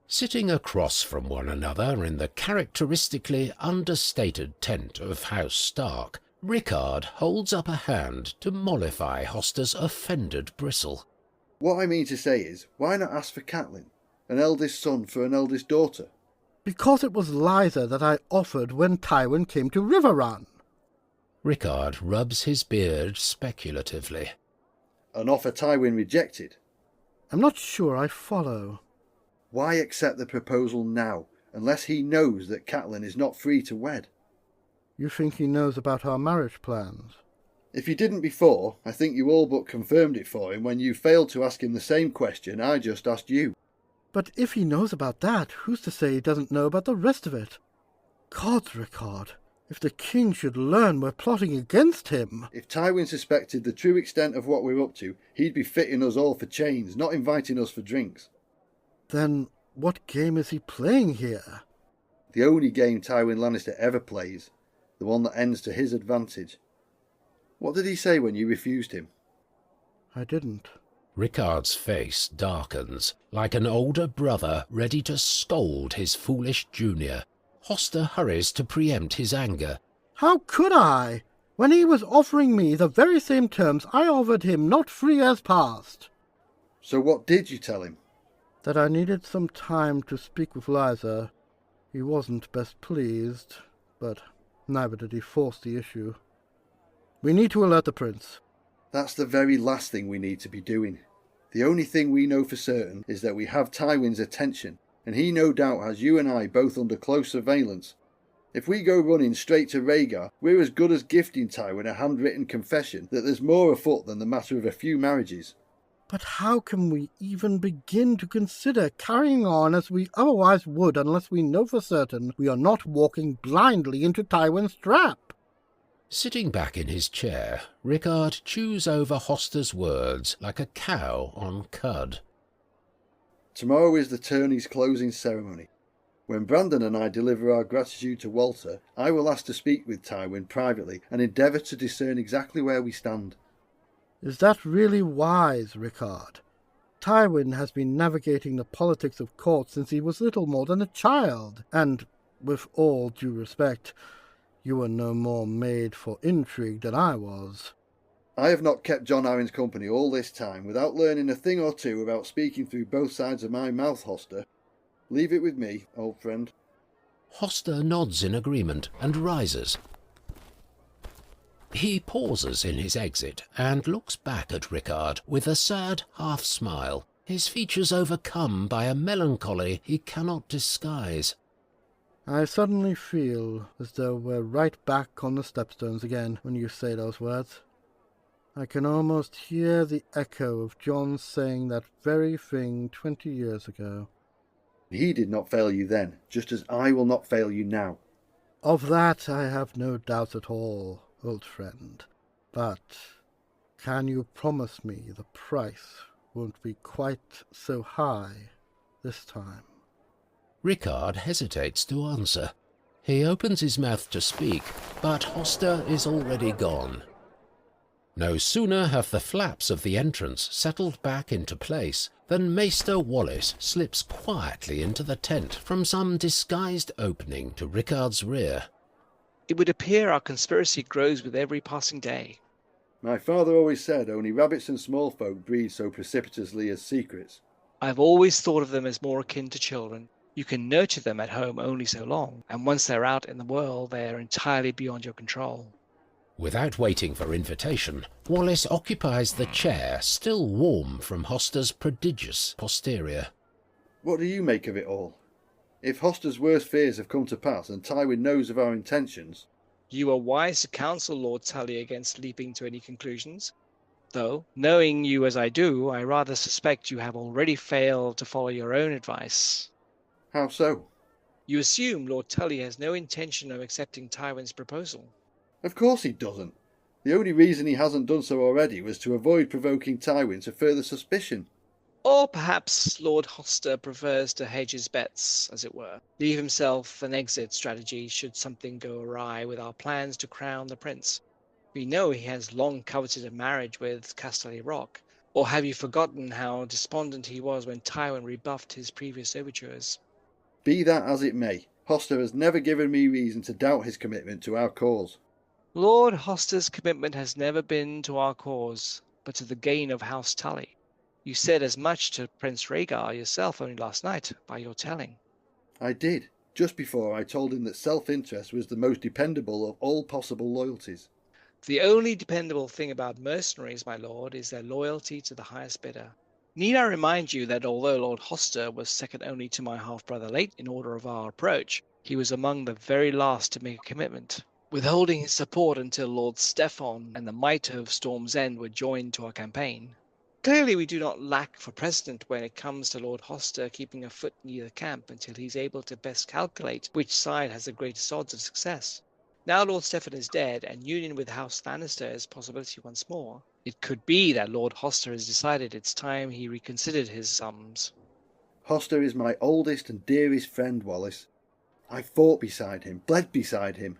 Sitting across from one another in the characteristically understated tent of House Stark, Rickard holds up a hand to mollify Hoster's offended bristle. What I mean to say is, why not ask for Catelyn? An eldest son for an eldest daughter? Because it was Lysa that I offered when Tywin came to Riverrun. Rickard rubs his beard speculatively. An offer Tywin rejected? I'm not sure I follow. Why accept the proposal now, unless he knows that Catelyn is not free to wed? You think he knows about our marriage plans? If you didn't before, I think you all but confirmed it for him when you failed to ask him the same question I just asked you. But if he knows about that, who's to say he doesn't know about the rest of it? Gods, Rickard, if the king should learn we're plotting against him... If Tywin suspected the true extent of what we're up to, he'd be fitting us all for chains, not inviting us for drinks. Then what game is he playing here? The only game Tywin Lannister ever plays, the one that ends to his advantage. What did he say when you refused him? I didn't. Rickard's face darkens, like an older brother ready to scold his foolish junior. Hoster hurries to preempt his anger. How could I? when he was offering me the very same terms I offered him not 3 years past. So what did you tell him? That I needed some time to speak with Liza. He wasn't best pleased, but neither did he force the issue. We need to alert the prince. That's the very last thing we need to be doing. The only thing we know for certain is that we have Tywin's attention, and he no doubt has you and I both under close surveillance. If we go running straight to Rhaegar, we're as good as gifting Tywin a handwritten confession that there's more afoot than the matter of a few marriages. But how can we even begin to consider carrying on as we otherwise would unless we know for certain we are not walking blindly into Tywin's trap? Sitting back in his chair, Rickard chews over Hoster's words like a cow on cud. Tomorrow is the tourney's closing ceremony. When Brandon and I deliver our gratitude to Walter, I will ask to speak with Tywin privately and endeavour to discern exactly where we stand. Is that really wise, Rickard? Tywin has been navigating the politics of court since he was little more than a child, and, with all due respect, you were no more made for intrigue than I was. I have not kept John Arryn's company all this time without learning a thing or two about speaking through both sides of my mouth, Hoster. Leave it with me, old friend. Hoster nods in agreement and rises. He pauses in his exit and looks back at Rickard with a sad half-smile, his features overcome by a melancholy he cannot disguise. I suddenly feel as though we're right back on the stepstones again when you say those words. I can almost hear the echo of John saying that very thing 20 years ago. He did not fail you then, just as I will not fail you now. Of that I have no doubt at all, old friend. But can you promise me the price won't be quite so high this time? Rickard hesitates to answer. He opens his mouth to speak, but Hoster is already gone. No sooner have the flaps of the entrance settled back into place than Maester Wallace slips quietly into the tent from some disguised opening to Rickard's rear. It would appear our conspiracy grows with every passing day. My father always said only rabbits and small folk breed so precipitously as secrets. I've always thought of them as more akin to children. You can nurture them at home only so long, and once they're out in the world, they are entirely beyond your control. Without waiting for invitation, Wallace occupies the chair still warm from Hoster's prodigious posterior. What do you make of it all? If Hoster's worst fears have come to pass and Tywin knows of our intentions... You are wise to counsel Lord Tully against leaping to any conclusions. Though, knowing you as I do, I rather suspect you have already failed to follow your own advice. How so? You assume Lord Tully has no intention of accepting Tywin's proposal. Of course he doesn't. The only reason he hasn't done so already was to avoid provoking Tywin to further suspicion. Or perhaps Lord Hoster prefers to hedge his bets, as it were, leave himself an exit strategy should something go awry with our plans to crown the prince. We know he has long coveted a marriage with Casterly Rock. Or have you forgotten how despondent he was when Tywin rebuffed his previous overtures? Be that as it may, Hoster has never given me reason to doubt his commitment to our cause. Lord Hoster's commitment has never been to our cause, but to the gain of House Tully. You said as much to Prince Rhaegar yourself only last night, by your telling. I did, just before I told him that self-interest was the most dependable of all possible loyalties. The only dependable thing about mercenaries, my lord, is their loyalty to the highest bidder. Need I remind you that although Lord Hoster was second only to my half-brother late in order of our approach, he was among the very last to make a commitment, withholding his support until Lord Steffon and the might of Storm's End were joined to our campaign. Clearly we do not lack for precedent when it comes to Lord Hoster keeping a foot in either camp until he's able to best calculate which side has the greatest odds of success. Now Lord Steffon is dead, and union with House Lannister is a possibility once more. It could be that Lord Hoster has decided it's time he reconsidered his sums. Hoster is my oldest and dearest friend, Wallace. I fought beside him, bled beside him.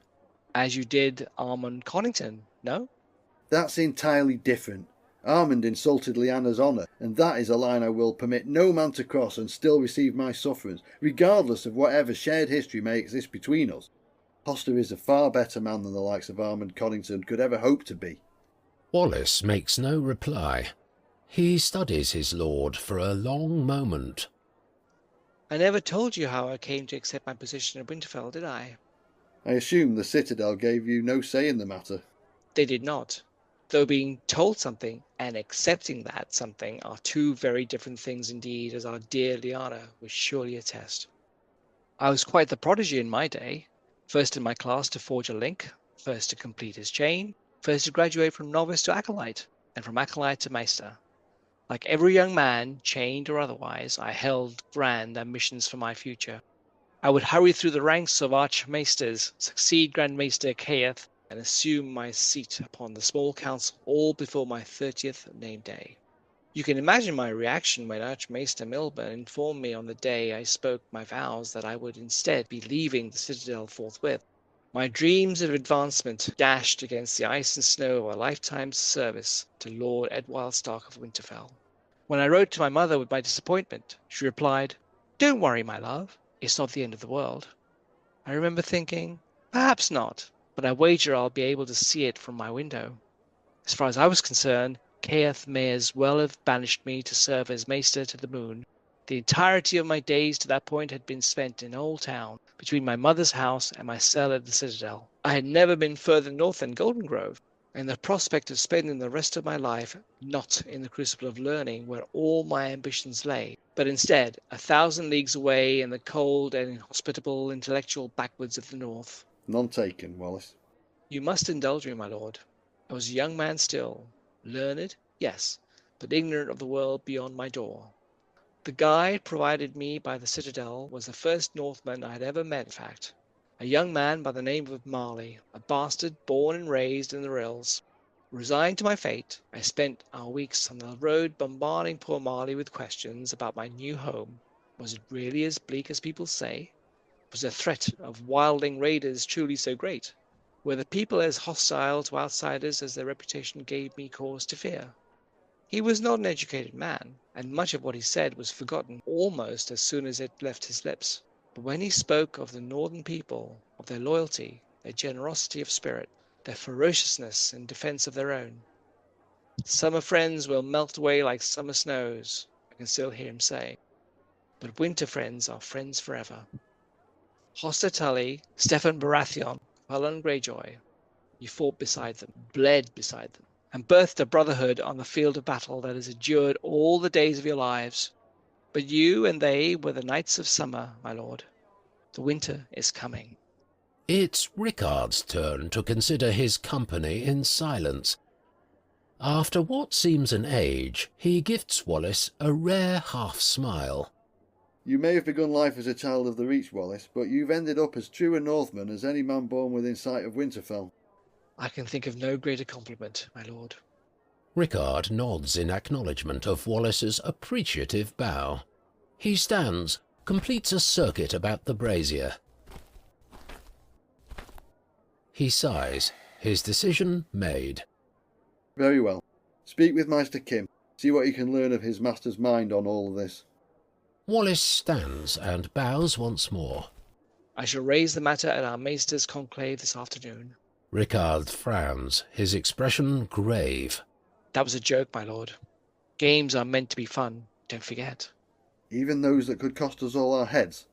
As you did Armand Connington, no? That's entirely different. Armand insulted Lyanna's honour, and that is a line I will permit no man to cross and still receive my sufferance, regardless of whatever shared history may exist between us. Hoster is a far better man than the likes of Armand Coddington could ever hope to be. Wallace makes no reply. He studies his lord for a long moment. I never told you how I came to accept my position at Winterfell, did I? I assume the Citadel gave you no say in the matter. They did not. Though being told something and accepting that something are two very different things indeed, as our dear Lyanna would surely attest. I was quite the prodigy in my day, first in my class to forge a link, first to complete his chain, first to graduate from novice to acolyte, and from acolyte to maester. Like every young man, chained or otherwise, I held grand ambitions for my future. I would hurry through the ranks of archmaesters, succeed Grand Maester Caeth, and assume my seat upon the small council all before my 30th name day. You can imagine my reaction when Archmaester Milburn informed me on the day I spoke my vows that I would instead be leaving the Citadel forthwith. My dreams of advancement dashed against the ice and snow of a lifetime's service to Lord Edward Stark of Winterfell. When I wrote to my mother with my disappointment, she replied, "Don't worry, my love. It's not the end of the world." I remember thinking, perhaps not, but I wager I'll be able to see it from my window. As far as I was concerned, Caeth may as well have banished me to serve as Maester to the Moon. The entirety of my days to that point had been spent in Old Town, between my mother's house and my cell at the Citadel. I had never been further north than Golden Grove, and the prospect of spending the rest of my life not in the crucible of learning where all my ambitions lay, but instead 1,000 leagues away in the cold and inhospitable intellectual backwoods of the north. None taken, Wallace. You must indulge me, my lord. I was a young man still, learned, yes, but ignorant of the world beyond my door. The guide provided me by the Citadel was the first Northman I had ever met, in fact. A young man by the name of Marley, a bastard born and raised in the Rills. Resigned to my fate, I spent our weeks on the road bombarding poor Marley with questions about my new home. Was it really as bleak as people say? Was the threat of wildling raiders truly so great? Were the people as hostile to outsiders as their reputation gave me cause to fear? He was not an educated man, and much of what he said was forgotten almost as soon as it left his lips. But when he spoke of the northern people, of their loyalty, their generosity of spirit, their ferociousness in defense of their own, "Summer friends will melt away like summer snows," I can still hear him say, "but winter friends are friends forever." Hoster Tully, Steffon Baratheon, Howland Greyjoy, you fought beside them, bled beside them, and birthed a brotherhood on the field of battle that has endured all the days of your lives. But you and they were the knights of summer, my lord. The winter is coming. It's Rickard's turn to consider his company in silence. After what seems an age, he gifts Wallace a rare half-smile. You may have begun life as a child of the Reach, Wallace, but you've ended up as true a Northman as any man born within sight of Winterfell. I can think of no greater compliment, my lord. Rickard nods in acknowledgment of Wallace's appreciative bow. He stands, completes a circuit about the brazier. He sighs, his decision made. Very well. Speak with Maester Kim. See what you can learn of his master's mind on all of this. Wallace stands and bows once more. I shall raise the matter at our Maester's conclave this afternoon. Rickard frowns, his expression grave. That was a joke, my lord. Games are meant to be fun, don't forget. Even those that could cost us all our heads.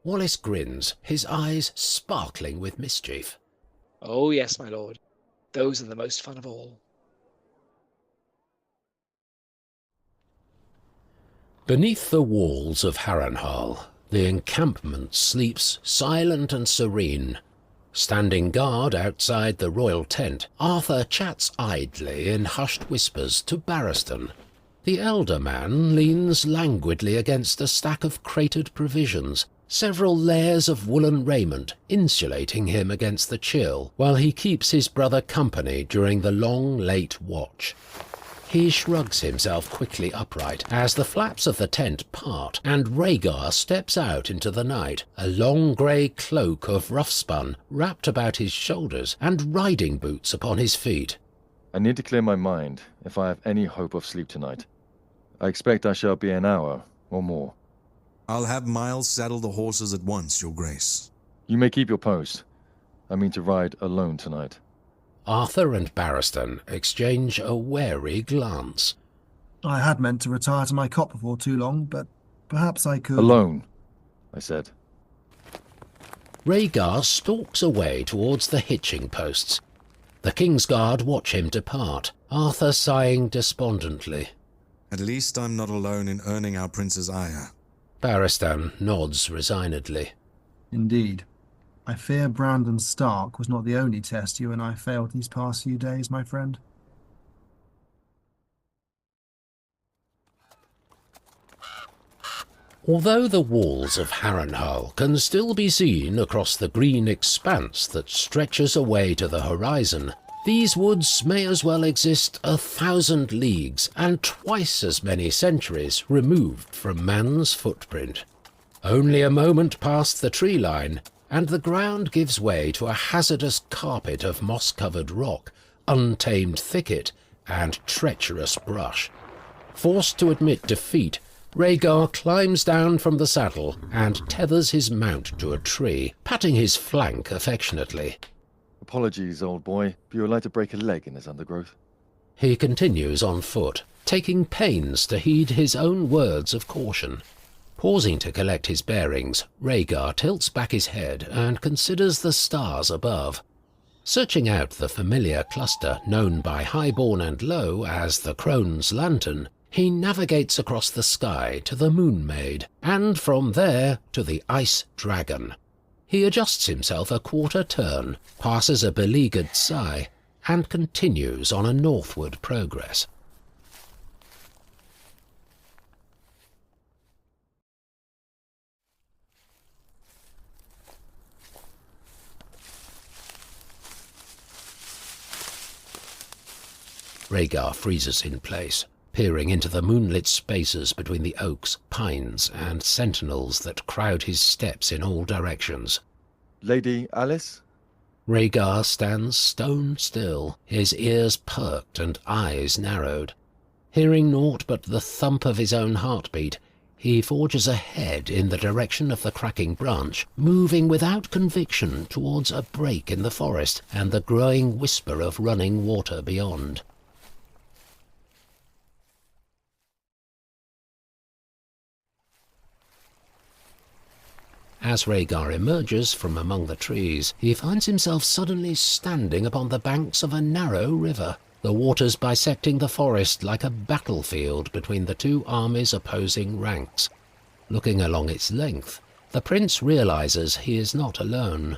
Wallace grins, his eyes sparkling with mischief. Oh yes, my lord. Those are the most fun of all. Beneath the walls of Harrenhal, the encampment sleeps silent and serene. Standing guard outside the royal tent, Arthur chats idly in hushed whispers to Barristan. The elder man leans languidly against a stack of crated provisions, several layers of woolen raiment insulating him against the chill, while he keeps his brother company during the long, late watch. He shrugs himself quickly upright as the flaps of the tent part and Rhaegar steps out into the night, a long grey cloak of rough-spun wrapped about his shoulders and riding boots upon his feet. I need to clear my mind if I have any hope of sleep tonight. I expect I shall be an hour or more. I'll have Myles saddle the horses at once, Your Grace. You may keep your post. I mean to ride alone tonight. Arthur and Barristan exchange a wary glance. I had meant to retire to my cot before too long, but perhaps I could... Alone, I said. Rhaegar stalks away towards the hitching posts. The Kingsguard watch him depart, Arthur sighing despondently. At least I'm not alone in earning our prince's ire. Barristan nods resignedly. Indeed. I fear Brandon Stark was not the only test you and I failed these past few days, my friend. Although the walls of Harrenhal can still be seen across the green expanse that stretches away to the horizon, these woods may as well exist 1,000 leagues and twice as many centuries removed from man's footprint. Only a moment past the tree line, and the ground gives way to a hazardous carpet of moss-covered rock, untamed thicket, and treacherous brush. Forced to admit defeat, Rhaegar climbs down from the saddle and tethers his mount to a tree, patting his flank affectionately. Apologies, old boy, but you were like to break a leg in this undergrowth. He continues on foot, taking pains to heed his own words of caution. Pausing to collect his bearings, Rhaegar tilts back his head and considers the stars above. Searching out the familiar cluster known by Highborn and Low as the Crone's Lantern, he navigates across the sky to the Moon Maid, and from there to the Ice Dragon. He adjusts himself a quarter turn, passes a beleaguered sigh, and continues on a northward progress. Rhaegar freezes in place, peering into the moonlit spaces between the oaks, pines, and sentinels that crowd his steps in all directions. Lady Alice? Rhaegar stands stone still, his ears perked and eyes narrowed. Hearing naught but the thump of his own heartbeat, he forges ahead in the direction of the cracking branch, moving without conviction towards a break in the forest and the growing whisper of running water beyond. As Rhaegar emerges from among the trees, he finds himself suddenly standing upon the banks of a narrow river, the waters bisecting the forest like a battlefield between the two armies' opposing ranks. Looking along its length, the prince realizes he is not alone.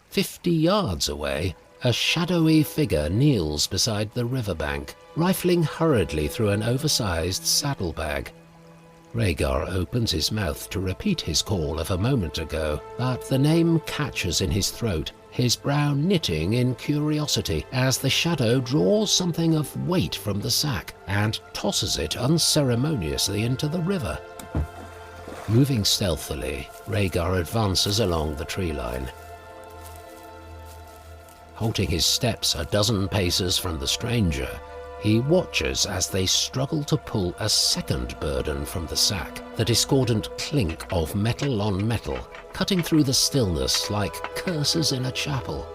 50 yards away, a shadowy figure kneels beside the riverbank, rifling hurriedly through an oversized saddlebag. Rhaegar opens his mouth to repeat his call of a moment ago, but the name catches in his throat, his brow knitting in curiosity as the shadow draws something of weight from the sack and tosses it unceremoniously into the river. Moving stealthily, Rhaegar advances along the tree line. Halting his steps a dozen paces from the stranger, he watches as they struggle to pull a second burden from the sack, the discordant clink of metal on metal, cutting through the stillness like curses in a chapel.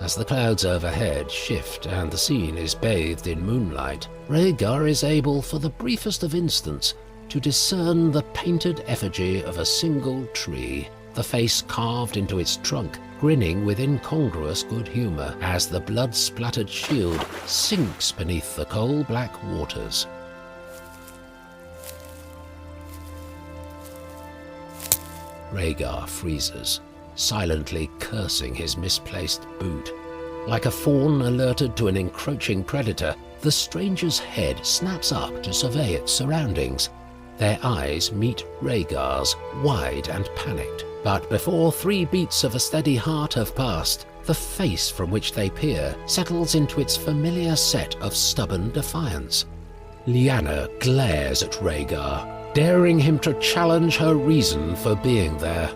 As the clouds overhead shift and the scene is bathed in moonlight, Rhaegar is able, for the briefest of instants, to discern the painted effigy of a single tree, the face carved into its trunk, grinning with incongruous good humour as the blood-splattered shield sinks beneath the coal-black waters. Rhaegar freezes, silently cursing his misplaced boot. Like a fawn alerted to an encroaching predator, the stranger's head snaps up to survey its surroundings. Their eyes meet Rhaegar's, wide and panicked. But before 3 beats of a steady heart have passed, the face from which they peer settles into its familiar set of stubborn defiance. Lyanna glares at Rhaegar, daring him to challenge her reason for being there.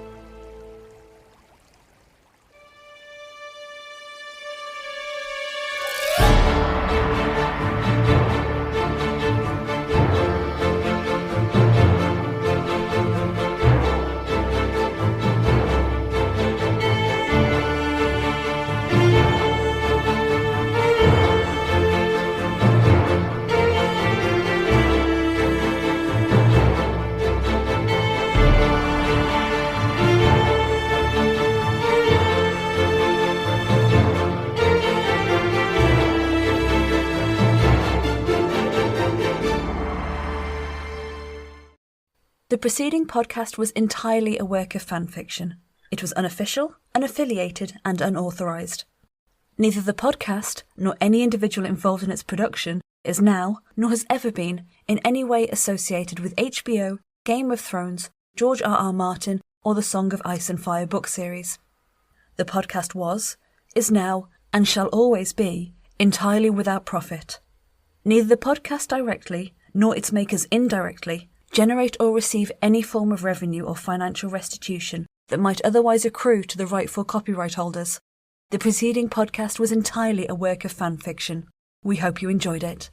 preceding podcast was entirely a work of fanfiction. It was unofficial, unaffiliated, and unauthorised. Neither the podcast, nor any individual involved in its production, is now, nor has ever been, in any way associated with HBO, Game of Thrones, George R.R. Martin, or the Song of Ice and Fire book series. The podcast was, is now, and shall always be, entirely without profit. Neither the podcast directly, nor its makers indirectly, generate or receive any form of revenue or financial restitution that might otherwise accrue to the rightful copyright holders. The preceding podcast was entirely a work of fan fiction. We hope you enjoyed it.